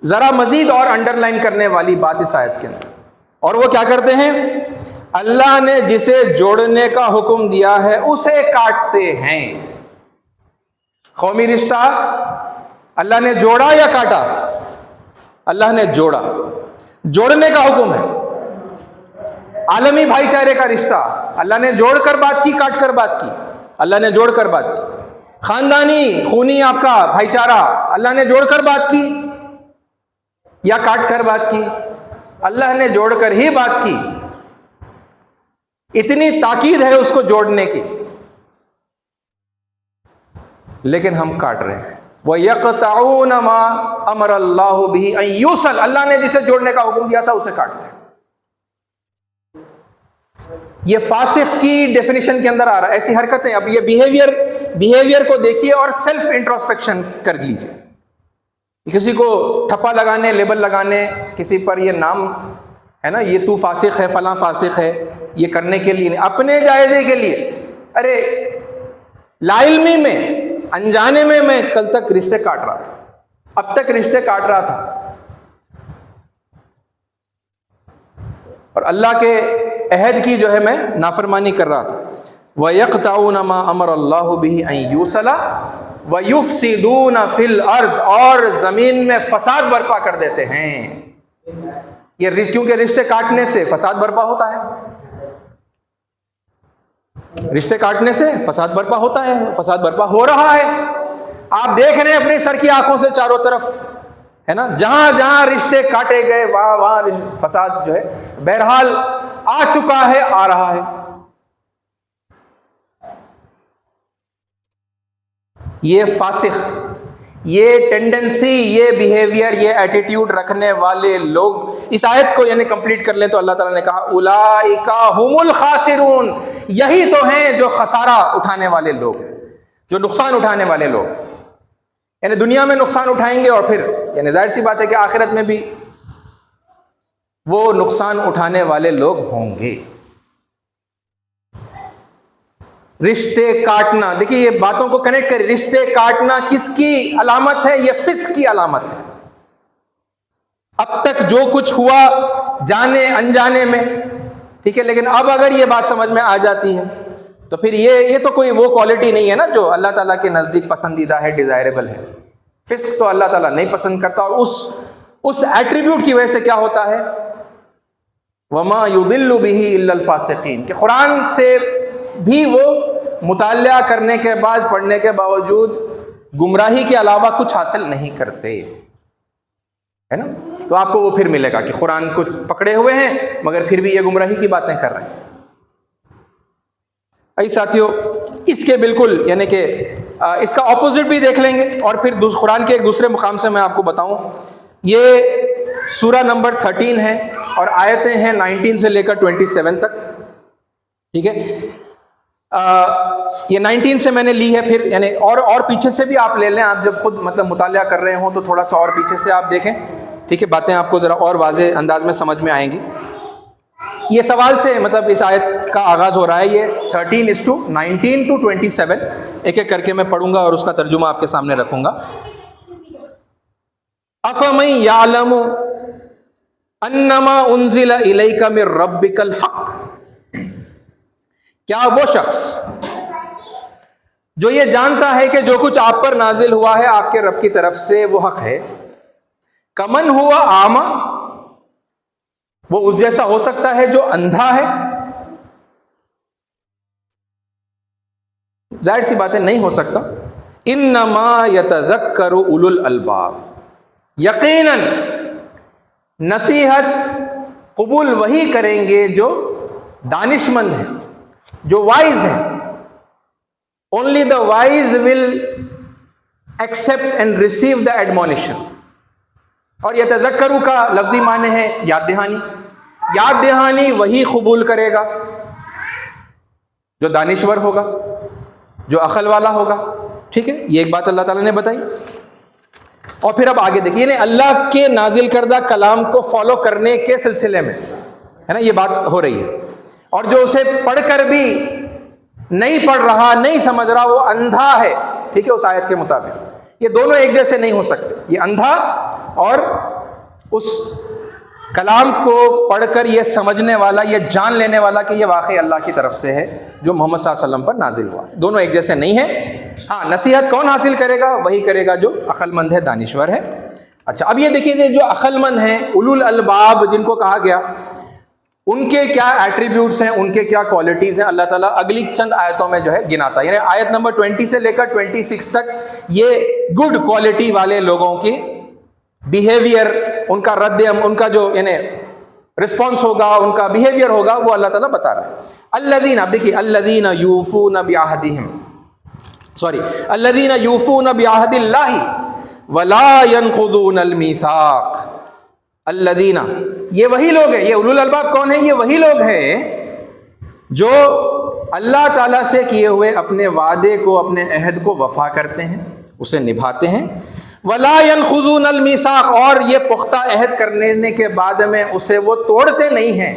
ذرا مزید اور انڈر لائن کرنے والی بات اس آیت کے اندر. اور وہ کیا کرتے ہیں؟ اللہ نے جسے جوڑنے کا حکم دیا ہے اسے کاٹتے ہیں. قومی رشتہ اللہ نے جوڑا یا کاٹا؟ اللہ نے جوڑا. جوڑنے کا حکم ہے. عالمی بھائی چارے کا رشتہ اللہ نے جوڑ کر بات کی، کاٹ کر بات کی؟ اللہ نے جوڑ کر بات کی. خاندانی خونی آپ کا بھائی چارہ اللہ نے جوڑ کر بات کی یا کاٹ کر بات کی؟ اللہ نے جوڑ کر ہی بات کی، اتنی تاکید ہے اس کو جوڑنے کی، لیکن ہم کاٹ رہے ہیں۔ وَيَقْطَعُونَ مَا أَمَرَ اللَّهُ بِهِ أَن يُوصَلَ، اللہ نے جسے جوڑنے کا حکم دیا تھا اسے کاٹتے ہیں۔ یہ فاسق کی ڈیفینیشن کے اندر آ رہا ہے ایسی حرکتیں۔ اب یہ بیہیویئر کو دیکھیے اور سیلف انٹروسپیکشن کر لیجیے۔ کسی کو ٹھپا لگانے، لیبل لگانے، کسی پر یہ نام ہے نا، یہ تو فاسق ہے، فلاں فاسق ہے، یہ کرنے کے لیے نہیں، اپنے جائزے کے لیے۔ ارے لا علمی میں، انجانے میں کل تک رشتے کاٹ رہا تھا، اب تک رشتے کاٹ رہا تھا، اور اللہ کے عہد کی جو ہے میں نافرمانی کر رہا تھا۔ وَيَقْطَعُونَ مَا أَمَرَ اللَّهُ بِهِ أَن يُوصَلَ وَيُفْسِدُونَ فِي الْأَرْضِ، اور زمین میں فساد برپا کر دیتے ہیں۔ یہ کیونکہ رشتے کاٹنے سے فساد برپا ہوتا ہے، رشتے کاٹنے سے فساد برپا ہوتا ہے، فساد برپا ہو رہا ہے۔ آپ دیکھ رہے ہیں اپنی سر کی آنکھوں سے چاروں طرف، ہے نا، جہاں جہاں رشتے کاٹے گئے وہاں وہاں فساد جو ہے بہرحال آ چکا ہے، آ رہا ہے۔ یہ فاسق، یہ ٹینڈنسی، یہ بیہیویئر، یہ ایٹیٹیوڈ رکھنے والے لوگ، اس آیت کو یعنی کمپلیٹ کر لیں تو اللہ تعالیٰ نے کہا اولئک ھم الخاسرون، یہی تو ہیں جو خسارہ اٹھانے والے لوگ ہیں، جو نقصان اٹھانے والے لوگ، یعنی دنیا میں نقصان اٹھائیں گے اور پھر یعنی ظاہر سی بات ہے کہ آخرت میں بھی وہ نقصان اٹھانے والے لوگ ہوں گے۔ رشتے کاٹنا، دیکھیے یہ باتوں کو کنیکٹ کریں، رشتے کاٹنا کس کی علامت ہے؟ یہ فسق کی علامت ہے۔ اب تک جو کچھ ہوا جانے انجانے میں، ٹھیک ہے، لیکن اب اگر یہ بات سمجھ میں آ جاتی ہے تو پھر یہ تو کوئی وہ کوالٹی نہیں ہے نا جو اللہ تعالیٰ کے نزدیک پسندیدہ ہے، ڈیزائریبل ہے۔ فسق تو اللہ تعالیٰ نہیں پسند کرتا، اور اس ایٹریبیوٹ کی وجہ سے کیا ہوتا ہے، وَمَا يُضِلُّ بِهِ إِلَّا الْفَاسِقِينَ، کہ قرآن سے بھی وہ مطالعہ کرنے کے بعد، پڑھنے کے باوجود گمراہی کے علاوہ کچھ حاصل نہیں کرتے، ہے نا۔ تو آپ کو وہ پھر ملے گا کہ قرآن کو پکڑے ہوئے ہیں مگر پھر بھی یہ گمراہی کی باتیں کر رہے ہیں۔ ای ساتھیوں، اس کے بالکل یعنی کہ اس کا اپوزٹ بھی دیکھ لیں گے، اور پھر قرآن کے ایک دوسرے مقام سے میں آپ کو بتاؤں۔ یہ سورہ نمبر 13 ہے اور آیتیں ہیں 19 سے لے کر 27 تک، ٹھیک ہے۔ یہ 19 سے میں نے لی ہے، پھر یعنی اور پیچھے سے بھی آپ لے لیں، آپ جب خود مطلب مطالعہ کر رہے ہوں تو تھوڑا سا اور پیچھے سے آپ دیکھیں، ٹھیک ہے، باتیں آپ کو ذرا اور واضح انداز میں سمجھ میں آئیں گی۔ یہ سوال سے مطلب اس آیت کا آغاز ہو رہا ہے، یہ 19 to 27 ایک ایک کر کے میں پڑھوں گا اور اس کا ترجمہ آپ کے سامنے رکھوں گا۔ أَفَمَن يَعْلَمُ أَنَّمَا أُنزِلَ إِلَيْكَ مِن رَّبِّكَ الْحَقُّ، کیا وہ شخص جو یہ جانتا ہے کہ جو کچھ آپ پر نازل ہوا ہے آپ کے رب کی طرف سے وہ حق ہے، کمن ہوا اعمیٰ، وہ اس جیسا ہو سکتا ہے جو اندھا ہے؟ ظاہر سی باتیں نہیں ہو سکتا۔ انما یتذکر اولو الالباب، یقیناً نصیحت قبول وہی کریں گے جو دانش مند ہیں، جو وائز ہیں۔ Only the wise will accept and receive the admonition۔ اور یتذکروا کا لفظی معنی ہے یاد دہانی، یاد دہانی وہی قبول کرے گا جو دانشور ہوگا، جو عقل والا ہوگا، ٹھیک ہے۔ یہ ایک بات اللہ تعالیٰ نے بتائی، اور پھر اب آگے دیکھیے، یعنی اللہ کے نازل کردہ کلام کو فالو کرنے کے سلسلے میں ہے نا یہ بات ہو رہی ہے، اور جو اسے پڑھ کر بھی نہیں پڑھ رہا، نہیں سمجھ رہا، وہ اندھا ہے، ٹھیک ہے، اس آیت کے مطابق۔ یہ دونوں ایک جیسے نہیں ہو سکتے، یہ اندھا اور اس کلام کو پڑھ کر یہ سمجھنے والا، یہ جان لینے والا کہ یہ واقعی اللہ کی طرف سے ہے جو محمد صلی اللہ علیہ وسلم پر نازل ہوا، دونوں ایک جیسے نہیں ہیں۔ ہاں، نصیحت کون حاصل کرے گا؟ وہی کرے گا جو عقل مند ہے، دانشور ہے۔ اچھا، اب یہ دیکھیے جو عقل مند ہیں، اولو الالباب جن کو کہا گیا، ان کے کیا ایٹریبیوٹس ہیں، ان کے کیا کوالٹیز ہیں، اللہ تعالیٰ اگلی چند آیتوں میں جو ہے گناتا ہے. یعنی آیت نمبر 20 سے لے کر 26 تک یہ گڈ کوالٹی والے لوگوں کی بیہیویئر، ان کا رد عمل، ان کا جو یعنی رسپانس ہوگا، ان کا بیہیویئر ہوگا، وہ اللہ تعالیٰ بتا رہا ہے. الذین، اب دیکھیے، الذین یوفون بعہدہم، الذین یوفون بعہد اللہ ولا ینقضون المیثاق. الذین، یہ وہی لوگ ہیں، یہ اولو الالباب کون ہیں؟ یہ وہی لوگ ہیں جو اللہ تعالیٰ سے کیے ہوئے اپنے وعدے کو، اپنے عہد کو وفا کرتے ہیں، اسے نبھاتے ہیں. ولا ينقضون المیثاق، اور یہ پختہ عہد کرنے کے بعد میں اسے وہ توڑتے نہیں ہیں.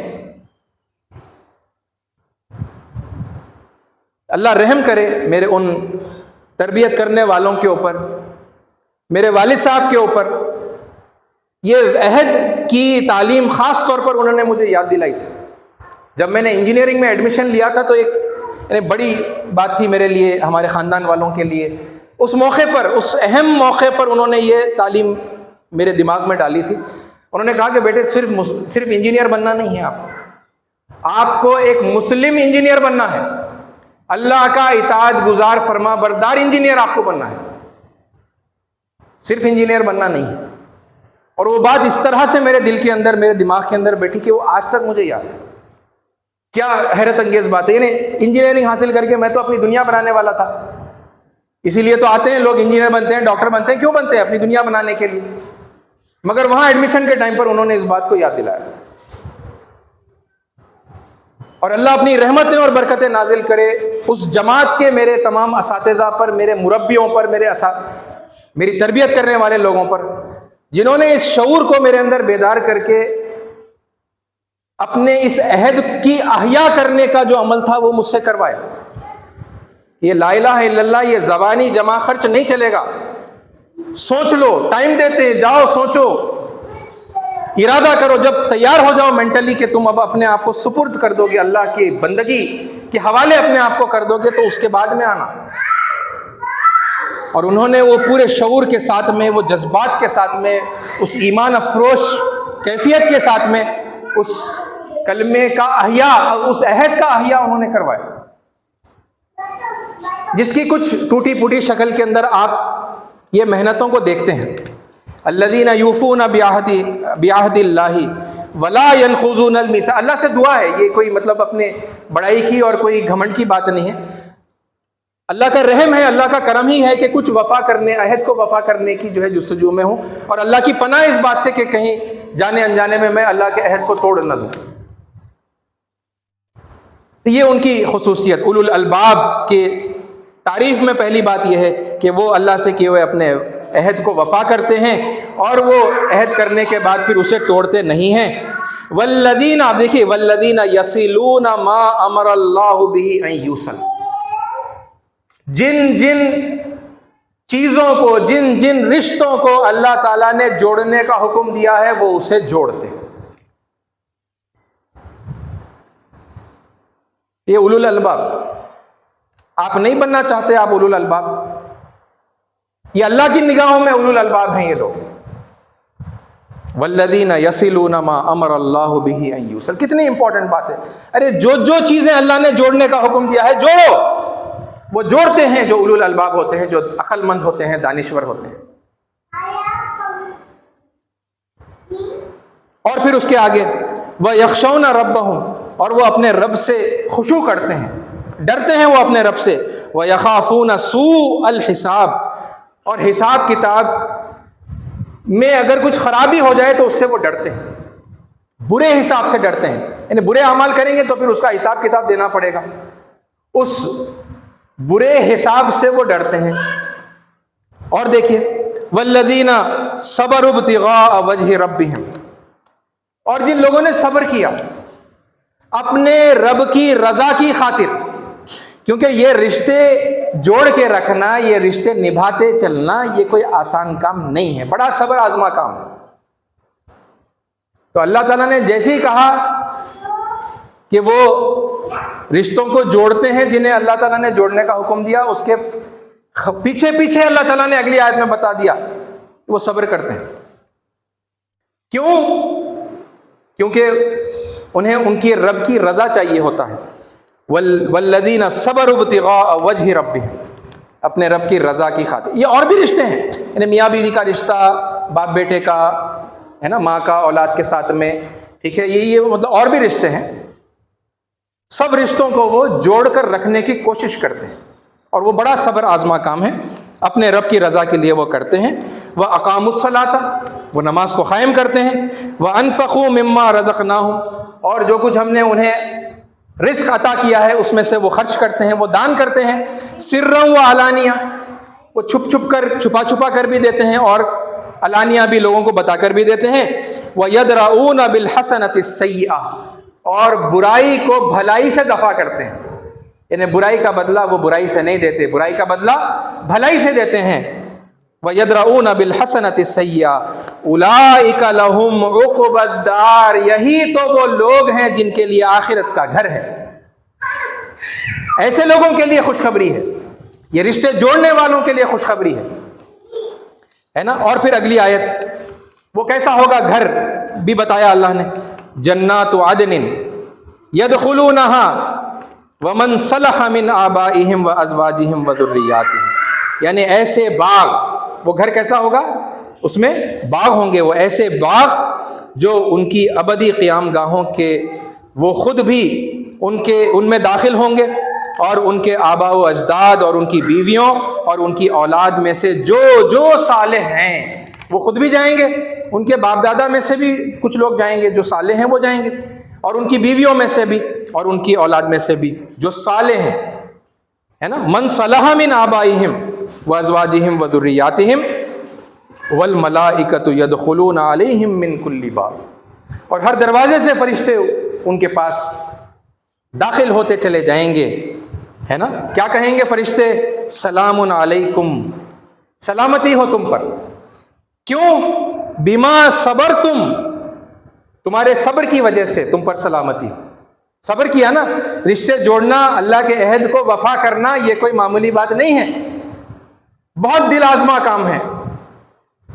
اللہ رحم کرے میرے ان تربیت کرنے والوں کے اوپر، میرے والد صاحب کے اوپر. یہ عہد کی تعلیم خاص طور پر انہوں نے مجھے یاد دلائی تھی. جب میں نے انجینئرنگ میں ایڈمیشن لیا تھا تو ایک یعنی بڑی بات تھی میرے لیے، ہمارے خاندان والوں کے لیے. اس موقع پر، اس اہم موقع پر انہوں نے یہ تعلیم میرے دماغ میں ڈالی تھی. انہوں نے کہا کہ بیٹے صرف انجینئر بننا نہیں ہے، آپ کو ایک مسلم انجینئر بننا ہے، اللہ کا اطاعت گزار فرما بردار انجینئر آپ کو بننا ہے، صرف انجینئر بننا نہیں. اور وہ بات اس طرح سے میرے دل کے اندر، میرے دماغ کے اندر بیٹھی کہ وہ آج تک مجھے یاد ہے. کیا حیرت انگیز بات ہے. یعنی انجینئرنگ حاصل کر کے میں تو اپنی دنیا بنانے والا تھا، اسی لیے تو آتے ہیں لوگ، انجینئر بنتے ہیں، ڈاکٹر بنتے ہیں. کیوں بنتے ہیں؟ اپنی دنیا بنانے کے لیے. مگر وہاں ایڈمیشن کے ٹائم پر انہوں نے اس بات کو یاد دلایا تھا. اور اللہ اپنی رحمتیں اور برکتیں نازل کرے اس جماعت کے میرے تمام اساتذہ پر، میرے مربیوں پر، میری تربیت کرنے والے لوگوں پر، جنہوں نے اس شعور کو میرے اندر بیدار کر کے اپنے اس عہد کی احیا کرنے کا جو عمل تھا وہ مجھ سے کروایا. یہ لا الہ الا اللہ یہ زبانی جمع خرچ نہیں چلے گا. سوچ لو، ٹائم دیتے جاؤ، سوچو، ارادہ کرو، جب تیار ہو جاؤ مینٹلی کہ تم اب اپنے آپ کو سپرد کر دو گے اللہ کی بندگی کے حوالے، اپنے آپ کو کر دو گے، تو اس کے بعد میں آنا. اور انہوں نے وہ پورے شعور کے ساتھ میں، وہ جذبات کے ساتھ میں، اس ایمان افروش کیفیت کے ساتھ میں اس کلمے کا احیا، اس عہد کا احیا انہوں نے کروایا، جس کی کچھ ٹوٹی پھوٹی شکل کے اندر آپ یہ محنتوں کو دیکھتے ہیں. الذین یوفون بعہد اللہ ولا ینقضون المیثاق. اللہ سے دعا ہے، یہ کوئی مطلب اپنے بڑائی کی اور کوئی گھمنڈ کی بات نہیں ہے. اللہ کا رحم ہے، اللہ کا کرم ہی ہے کہ کچھ وفا کرنے، عہد کو وفا کرنے کی جو ہے جستجو میں ہوں. اور اللہ کی پناہ اس بات سے کہ کہیں جانے انجانے میں اللہ کے عہد کو توڑ نہ دوں. یہ ان کی خصوصیت. اولو الالباب کے تعریف میں پہلی بات یہ ہے کہ وہ اللہ سے کیے ہوئے اپنے عہد کو وفا کرتے ہیں اور وہ عہد کرنے کے بعد پھر اسے توڑتے نہیں ہیں. والذین، آپ دیکھیے، والذین یصلون ما امر اللہ بہ ان یوصل. جن جن چیزوں کو، جن جن رشتوں کو اللہ تعالیٰ نے جوڑنے کا حکم دیا ہے وہ اسے جوڑتے ہیں. یہ اولو الالباب. آپ نہیں بننا چاہتے آپ اولو الالباب؟ یہ اللہ کی نگاہوں میں اولو الالباب ہیں یہ لوگ. والذین یصلون ما امر اللہ بہ ان یوصل. کتنی امپورٹنٹ بات ہے. ارے جو چیزیں اللہ نے جوڑنے کا حکم دیا ہے جوڑو، وہ جوڑتے ہیں جو اولو الالباب ہوتے ہیں، جو عقل مند ہوتے ہیں، دانشور ہوتے ہیں. اور پھر اس کے آگے وَيَخْشَوْنَ رَبَّهُمْ، اور وہ اپنے رب سے خشوع کرتے ہیں، ڈرتے ہیں وہ اپنے رب سے. وَيَخَافُونَ سُوءَ الْحِسَابِ، اور حساب کتاب میں اگر کچھ خرابی ہو جائے تو اس سے وہ ڈرتے ہیں، برے حساب سے ڈرتے ہیں. یعنی برے اعمال کریں گے تو پھر اس کا حساب کتاب دینا پڑے گا، اس برے حساب سے وہ ڈرتے ہیں. اور دیکھیے والذین صبروا ابتغاء وجہ ربہم، اور جن لوگوں نے صبر کیا اپنے رب کی رضا کی خاطر. کیونکہ یہ رشتے جوڑ کے رکھنا، یہ رشتے نبھاتے چلنا، یہ کوئی آسان کام نہیں ہے، بڑا صبر آزما کام ہے. تو اللہ تعالیٰ نے جیسے ہی کہا کہ وہ رشتوں کو جوڑتے ہیں جنہیں اللہ تعالیٰ نے جوڑنے کا حکم دیا، اس کے پیچھے پیچھے اللہ تعالیٰ نے اگلی آیت میں بتا دیا کہ وہ صبر کرتے ہیں. کیوں؟ کیونکہ انہیں ان کی رب کی رضا چاہیے ہوتا ہے. والذین صبروا ابتغاء وجہ ربہم، اپنے رب کی رضا کی خاطر. یہ اور بھی رشتے ہیں، یعنی میاں بیوی کا رشتہ، باپ بیٹے کا ہے نا، ماں کا اولاد کے ساتھ میں، ٹھیک ہے، یہ مطلب اور بھی رشتے ہیں. سب رشتوں کو وہ جوڑ کر رکھنے کی کوشش کرتے ہیں، اور وہ بڑا صبر آزما کام ہے، اپنے رب کی رضا کے لیے وہ کرتے ہیں. وَأَقَامُوا الصَّلَاةَ، وہ نماز کو قائم کرتے ہیں. وَأَنفَقُوا مِمَّا رَزَقْنَاهُمْ، اور جو کچھ ہم نے انہیں رزق عطا کیا ہے اس میں سے وہ خرچ کرتے ہیں، وہ دان کرتے ہیں. سِرًّا وَعَلَانِيَةً، وہ چھپ چھپ کر، چھپا چھپا کر بھی دیتے ہیں، اور علانیہ بھی لوگوں کو بتا کر بھی دیتے ہیں. وَيَدْرَؤُونَ بِالْحَسَنَةِ السَّيِّئَةِ، اور برائی کو بھلائی سے دفع کرتے ہیں، یعنی برائی کا بدلہ وہ برائی سے نہیں دیتے، برائی کا بدلہ بھلائی سے دیتے ہیں. وَيَدْرَؤُونَ بِالْحَسَنَةِ السَّيِّئَةِ أُولَٰئِكَ لَهُمْ عُقْبَى الدَّارِ، یہی تو وہ لوگ ہیں جن کے لیے آخرت کا گھر ہے. ایسے لوگوں کے لیے خوشخبری ہے، یہ رشتے جوڑنے والوں کے لیے خوشخبری ہے نا. اور پھر اگلی آیت، وہ کیسا ہوگا گھر بھی بتایا اللہ نے. جنات عدن يدخلونها ومن صلح من آبائهم وازواجهم وذرياتهم، یعنی ایسے باغ، وہ گھر کیسا ہوگا، اس میں باغ ہوں گے، وہ ایسے باغ جو ان کی ابدی قیام گاہوں کے، وہ خود بھی ان میں داخل ہوں گے، اور ان کے آباء و اجداد اور ان کی بیویوں اور ان کی اولاد میں سے جو صالح ہیں وہ خود بھی جائیں گے، ان کے باپ دادا میں سے بھی کچھ لوگ جائیں گے جو صالح ہیں وہ جائیں گے، اور ان کی بیویوں میں سے بھی اور ان کی اولاد میں سے بھی جو صالح ہیں، ہے نا. من صلح من آبائہم وازواجہم وذریاتہم والملائکۃ یدخلون علیہم من کل باب، اور ہر دروازے سے فرشتے ان کے پاس داخل ہوتے چلے جائیں گے، ہے نا. کیا کہیں گے فرشتے؟ سلام علیکم، سلامتی ہو تم پر. کیوں؟ بما صبرتم، تمہارے صبر کی وجہ سے تم پر سلامتی. صبر کیا نا، رشتے جوڑنا، اللہ کے عہد کو وفا کرنا، یہ کوئی معمولی بات نہیں ہے، بہت دل آزما کام ہے،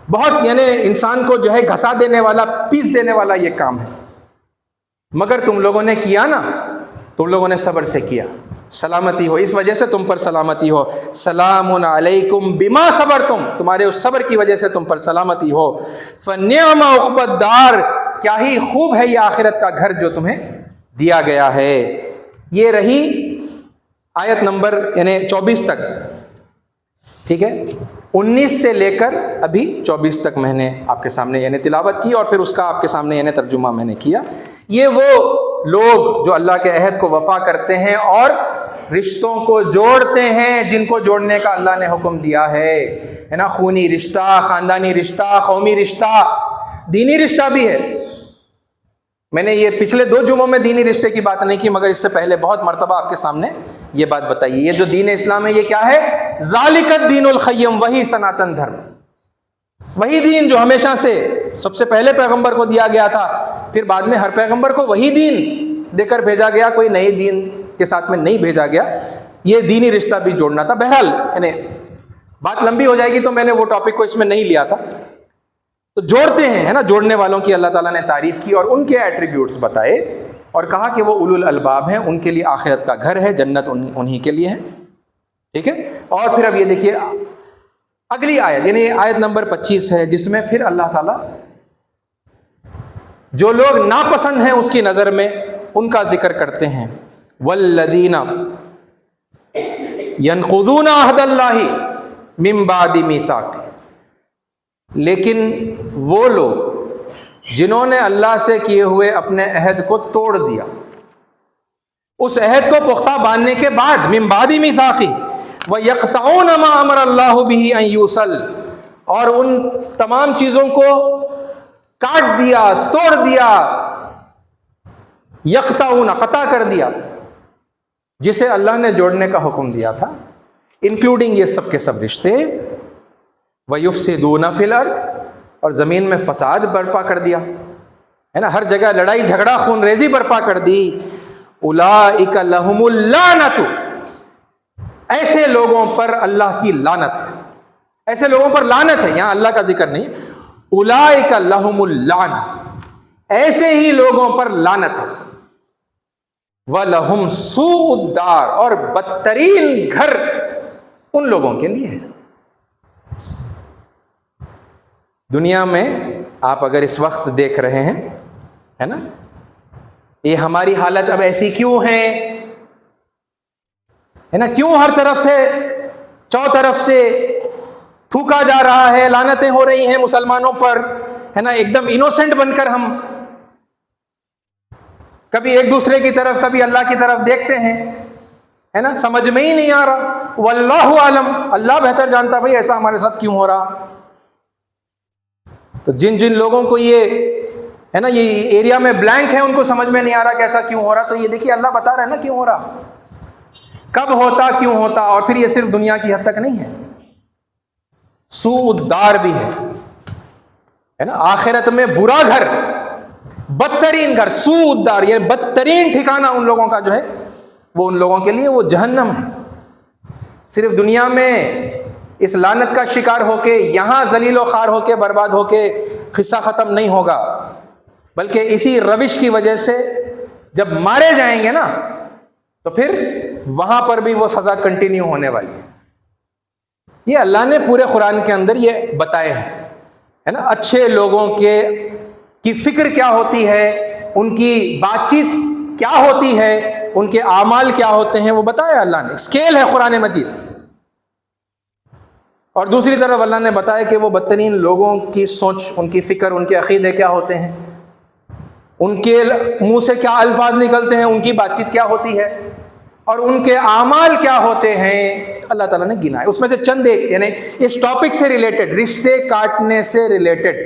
بہت یعنی انسان کو جو ہے گھسا دینے والا، پیس دینے والا یہ کام ہے. مگر تم لوگوں نے کیا نا، تم لوگوں نے صبر سے کیا، سلامتی ہو، اس وجہ سے تم پر سلامتی ہو. سلام علیکم بما صبرتم، تمہارے اس صبر کی وجہ سے تم پر سلامتی ہو. فنعم عقبی الدار، کیا ہی خوب ہے یہ آخرت کا گھر جو تمہیں دیا گیا ہے. یہ رہی آیت نمبر یعنی 24 تک، ٹھیک ہے. 19 سے لے کر ابھی 24 تک میں نے آپ کے سامنے یعنی تلاوت کی، اور پھر اس کا آپ کے سامنے یعنی ترجمہ میں نے کیا. یہ وہ لوگ جو اللہ کے عہد کو وفا کرتے ہیں اور رشتوں کو جوڑتے ہیں، جن کو جوڑنے کا اللہ نے حکم دیا ہے نا. خونی رشتہ، خاندانی رشتہ، قومی رشتہ، دینی رشتہ بھی ہے. میں نے یہ پچھلے 2 جمعوں میں دینی رشتے کی بات نہیں کی، مگر اس سے پہلے بہت مرتبہ آپ کے سامنے یہ بات بتائی. یہ جو دین اسلام ہے یہ کیا ہے؟ ذالک الدین القیم، وہی سناتن دھرم، وہی دین جو ہمیشہ سے سب سے پہلے پیغمبر کو دیا گیا تھا، پھر بعد میں ہر پیغمبر کو وہی دین دے کر بھیجا گیا، کوئی نئے دین کے ساتھ میں نہیں بھیجا گیا. یہ دینی رشتہ بھی جوڑنا تھا. بہرحال یعنی بات لمبی ہو جائے گی تو میں نے وہ ٹاپک کو اس میں نہیں لیا تھا. تو جوڑتے ہیں، ہے نا. جوڑنے والوں کی اللہ تعالیٰ نے تعریف کی اور ان کے ایٹریبیوٹس بتائے، اور کہا کہ وہ اولو الالباب ہیں، ان کے لیے آخرت کا گھر ہے، جنت انہی کے لیے ہے، ٹھیک ہے. اور پھر اب یہ دیکھیے اگلی آیت یعنی آیت نمبر 25 ہے، جس میں پھر اللہ تعالیٰ جو لوگ ناپسند ہیں اس کی نظر میں ان کا ذکر کرتے ہیں. والذین ینقضون عہد اللہ من بعد میثاقہ، لیکن وہ لوگ جنہوں نے اللہ سے کیے ہوئے اپنے عہد کو توڑ دیا، اس عہد کو پختہ باندھنے کے بعد، من بعد میثاقہ، وَيَقْطَعُونَ مَا أَمَرَ اللَّهُ بِهِ أَن يُوصَلَ، اور ان تمام چیزوں کو کاٹ دیا، توڑ دیا، یقطعون، قطع کر دیا، جسے اللہ نے جوڑنے کا حکم دیا تھا، انکلوڈنگ یہ سب کے سب رشتے. وَيُفْسِدُونَ فِي الْأَرْضِ، اور زمین میں فساد برپا کر دیا، ہے نا. ہر جگہ لڑائی جھگڑا، خون ریزی برپا کر دی. أُولَٰئِكَ لَهُمُ اللَّعْنَةُ، ایسے لوگوں پر اللہ کی لعنت ہے. ایسے لوگوں پر لعنت ہے، یہاں اللہ کا ذکر نہیں. أُولَٰئِكَ لَهُمُ اللَّعْنَةُ، ایسے ہی لوگوں پر لعنت ہے. وَلَهُمْ سُوءُ الدَّارِ، اور بدترین گھر ان لوگوں کے لیے ہے۔ دنیا میں آپ اگر اس وقت دیکھ رہے ہیں، ہے نا، یہ ہماری حالت اب ایسی کیوں ہے نا، کیوں ہر طرف سے چوطرف سے تھوکا جا رہا ہے، لعنتیں ہو رہی ہیں مسلمانوں پر، ہے نا، ایک دم انوسنٹ بن کر ہم کبھی ایک دوسرے کی طرف کبھی اللہ کی طرف دیکھتے ہیں، ہے نا، سمجھ میں ہی نہیں آ رہا۔ واللہ عالم، اللہ بہتر جانتا بھائی ایسا ہمارے ساتھ کیوں ہو رہا۔ تو جن جن لوگوں کو یہ ہے نا، یہ ایریا میں بلینک ہے، ان کو سمجھ میں نہیں آ رہا کہ ایسا کیوں ہو رہا، تو یہ دیکھیے اللہ بتا رہا ہے نا کیوں ہو رہا، کب ہوتا، کیوں ہوتا۔ اور پھر یہ صرف دنیا کی حد تک نہیں ہے، سوء الدار بھی ہے نا، آخرت میں برا گھر، بدترین گھر، سوء الدار، یہ بدترین ٹھکانہ ان لوگوں کا جو ہے وہ ان لوگوں کے لیے وہ جہنم ہے۔ صرف دنیا میں اس لعنت کا شکار ہو کے یہاں ذلیل و خوار ہو کے برباد ہو کے قصہ ختم نہیں ہوگا، بلکہ اسی روش کی وجہ سے جب مارے جائیں گے نا تو پھر وہاں پر بھی وہ سزا کنٹینیو ہونے والی ہے۔ یہ اللہ نے پورے قرآن کے اندر یہ بتائے ہیں، ہے نا، اچھے لوگوں کی فکر کیا ہوتی ہے، ان کی بات چیت کیا ہوتی ہے، ان کے اعمال کیا ہوتے ہیں، وہ بتایا اللہ نے، اسکیل ہے قرآن مجید۔ اور دوسری طرف اللہ نے بتایا کہ وہ بدترین لوگوں کی سوچ، ان کی فکر، ان کے عقیدے کیا ہوتے ہیں، ان کے منہ سے کیا الفاظ نکلتے ہیں، ان کی بات چیت کیا ہوتی ہے، اور ان کے اعمال کیا ہوتے ہیں، اللہ تعالیٰ نے گنا ہے۔ اس میں سے چند ایک، یعنی اس ٹاپک سے ریلیٹڈ، رشتے کاٹنے سے ریلیٹڈ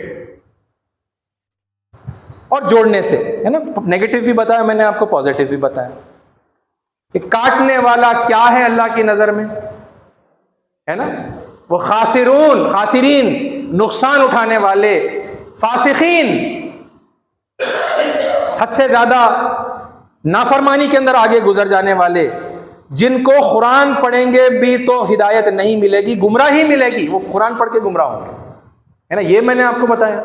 اور جوڑنے سے، ہے نا، نیگیٹو بھی بتایا میں نے آپ کو، پازیٹو بھی بتایا کہ کاٹنے والا کیا ہے اللہ کی نظر میں، ہے نا، وہ خاسرین، نقصان اٹھانے والے، فاسقین، حد سے زیادہ نافرمانی کے اندر آگے گزر جانے والے، جن کو قرآن پڑھیں گے بھی تو ہدایت نہیں ملے گی، گمراہی ملے گی، وہ قرآن پڑھ کے گمراہ ہوں گے، ہے نا، یہ میں نے آپ کو بتایا۔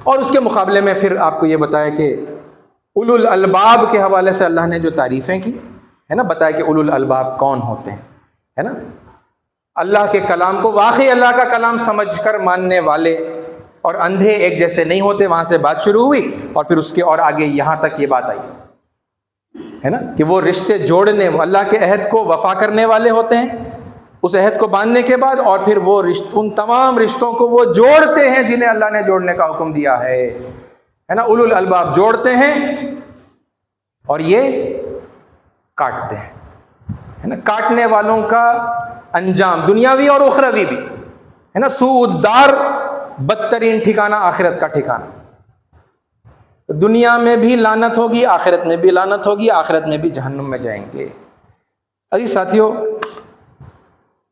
اور اس کے مقابلے میں پھر آپ کو یہ بتایا کہ اولو الالباب کے حوالے سے اللہ نے جو تعریفیں کی، ہے نا، بتایا کہ اولو الالباب کون ہوتے ہیں، ہے نا، اللہ کے کلام کو واقعی اللہ کا کلام سمجھ کر ماننے والے، اور اندھے ایک جیسے نہیں ہوتے۔ وہاں سے بات شروع ہوئی اور پھر اس کے اور آگے یہاں تک یہ بات آئی، ہے نا، کہ وہ رشتے جوڑنے، وہ اللہ کے عہد کو وفا کرنے والے ہوتے ہیں، اس عہد کو باندھنے کے بعد، اور پھر وہ ان تمام رشتوں کو وہ جوڑتے ہیں جنہیں اللہ نے جوڑنے کا حکم دیا ہے نا، اولو الالباب جوڑتے ہیں اور یہ کاٹتے ہیں، ہے نا، کاٹنے والوں کا انجام دنیاوی اور اخروی بھی، ہے نا، سوء الدار، بدترین ٹھکانہ آخرت کا ٹھکانہ، دنیا میں بھی لعنت ہوگی، آخرت میں بھی لعنت ہوگی، آخرت میں بھی جہنم میں جائیں گے۔ عزیز ساتھیو،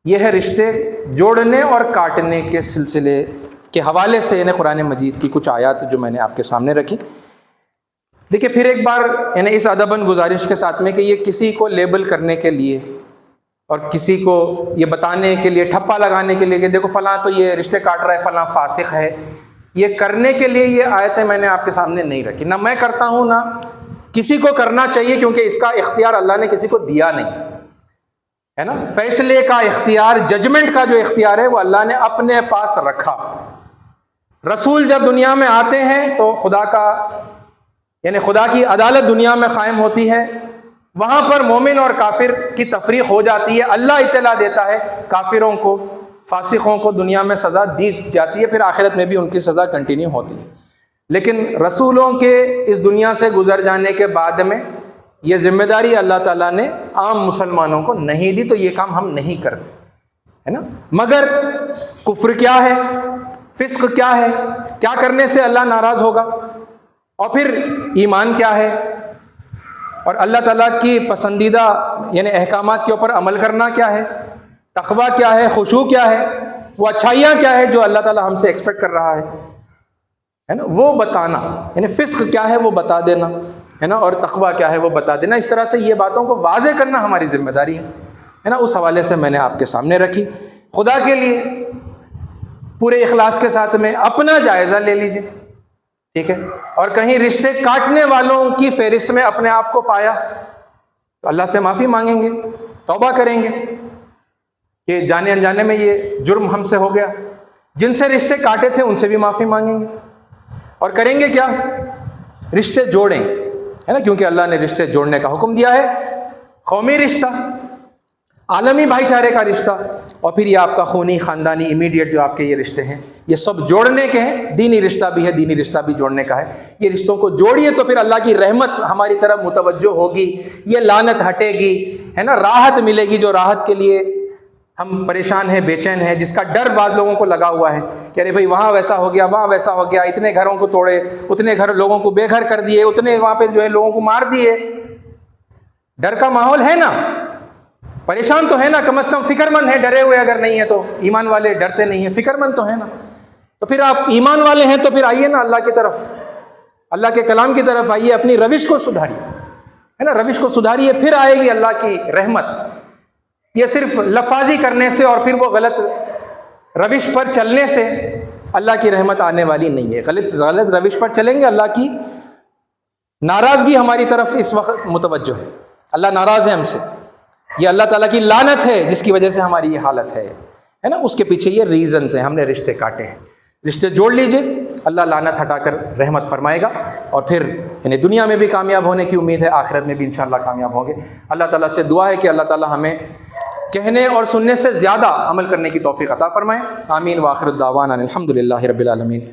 یہ ہے رشتے جوڑنے اور کاٹنے کے سلسلے کے حوالے سے، یعنی قرآن مجید کی کچھ آیات جو میں نے آپ کے سامنے رکھی۔ دیکھیں پھر ایک بار، یعنی اس ادباً گزارش کے ساتھ میں کہ یہ کسی کو لیبل کرنے کے لیے اور کسی کو یہ بتانے کے لیے، ٹھپا لگانے کے لیے کہ دیکھو فلاں تو یہ رشتے کاٹ رہا ہے، فلاں فاسق ہے، یہ کرنے کے لیے یہ آیتیں میں نے آپ کے سامنے نہیں رکھی، نہ میں کرتا ہوں، نہ کسی کو کرنا چاہیے، کیونکہ اس کا اختیار اللہ نے کسی کو دیا نہیں، ہے نا، فیصلے کا اختیار، ججمنٹ کا جو اختیار ہے وہ اللہ نے اپنے پاس رکھا۔ رسول جب دنیا میں آتے ہیں تو خدا کا، یعنی خدا کی عدالت دنیا میں قائم ہوتی ہے، وہاں پر مومن اور کافر کی تفریق ہو جاتی ہے، اللہ اطلاع دیتا ہے، کافروں کو، فاسقوں کو دنیا میں سزا دی جاتی ہے، پھر آخرت میں بھی ان کی سزا کنٹینیو ہوتی ہے۔ لیکن رسولوں کے اس دنیا سے گزر جانے کے بعد میں یہ ذمہ داری اللہ تعالیٰ نے عام مسلمانوں کو نہیں دی، تو یہ کام ہم نہیں کرتے، ہے نا، مگر کفر کیا ہے، فسق کیا ہے، کیا کرنے سے اللہ ناراض ہوگا، اور پھر ایمان کیا ہے، اور اللہ تعالیٰ کی پسندیدہ یعنی احکامات کے اوپر عمل کرنا کیا ہے، تقویٰ کیا ہے، خشوع کیا ہے، وہ اچھائیاں کیا ہے جو اللہ تعالیٰ ہم سے ایکسپیکٹ کر رہا ہے نا، وہ بتانا، یعنی فسق کیا ہے وہ بتا دینا، ہے نا، اور تقویٰ کیا ہے وہ بتا دینا۔ اس طرح سے یہ باتوں کو واضح کرنا ہماری ذمہ داری ہے نا، اس حوالے سے میں نے آپ کے سامنے رکھی۔ خدا کے لیے پورے اخلاص کے ساتھ میں اپنا جائزہ لے لیجئے، ٹھیک ہے، اور کہیں رشتے کاٹنے والوں کی فہرست میں اپنے آپ کو پایا تو اللہ سے معافی مانگیں گے، توبہ کریں گے کہ جانے انجانے میں یہ جرم ہم سے ہو گیا۔ جن سے رشتے کاٹے تھے ان سے بھی معافی مانگیں گے، اور کریں گے کیا؟ رشتے جوڑیں گے، ہے نا، کیونکہ اللہ نے رشتے جوڑنے کا حکم دیا ہے، قومی رشتہ، عالمی بھائی چارے کا رشتہ، اور پھر یہ آپ کا خونی خاندانی امیڈیٹ جو آپ کے یہ رشتے ہیں، یہ سب جوڑنے کے ہیں۔ دینی رشتہ بھی ہے، دینی رشتہ بھی جوڑنے کا ہے۔ یہ رشتوں کو جوڑیے تو پھر اللہ کی رحمت ہماری طرف متوجہ ہوگی، یہ لعنت ہٹے گی، ہے نا، راحت ملے گی، جو راحت کے لیے ہم پریشان ہیں، بے چین ہیں، جس کا ڈر بعض لوگوں کو لگا ہوا ہے کہ ارے بھائی وہاں ویسا ہو گیا، وہاں ویسا ہو گیا، اتنے گھروں کو توڑے، اتنے گھر لوگوں کو بے گھر کر دیے، اتنے وہاں پہ جو ہے لوگوں کو مار دیے۔ ڈر کا ماحول ہے نا، پریشان تو ہے نا، کم از کم فکر مند ہے، ڈرے ہوئے اگر نہیں ہے تو، ایمان والے ڈرتے نہیں ہیں، فکر مند تو ہے نا۔ تو پھر آپ ایمان والے ہیں تو پھر آئیے نا اللہ کی طرف، اللہ کے کلام کی طرف آئیے، اپنی روش کو سدھاریے، ہے نا، روش کو سدھاریے، پھر آئے گی اللہ کی رحمت۔ یہ صرف لفاظی کرنے سے اور پھر وہ غلط روش پر چلنے سے اللہ کی رحمت آنے والی نہیں ہے۔ غلط روش پر چلیں گے، اللہ کی ناراضگی ہماری طرف اس وقت متوجہ ہے، اللہ ناراض ہے ہم سے، یہ اللہ تعالیٰ کی لعنت ہے جس کی وجہ سے ہماری یہ حالت ہے نا، اس کے پیچھے یہ ریزنز ہیں، ہم نے رشتے کاٹے ہیں۔ رشتے جوڑ لیجئے، اللہ لعنت ہٹا کر رحمت فرمائے گا، اور پھر یعنی دنیا میں بھی کامیاب ہونے کی امید ہے، آخرت میں بھی انشاءاللہ کامیاب ہوں گے۔ اللہ تعالیٰ سے دعا ہے کہ اللہ تعالیٰ ہمیں کہنے اور سننے سے زیادہ عمل کرنے کی توفیق عطا فرمائے۔ آمین، وآخر الدعوانا الحمدللہ رب العالمین۔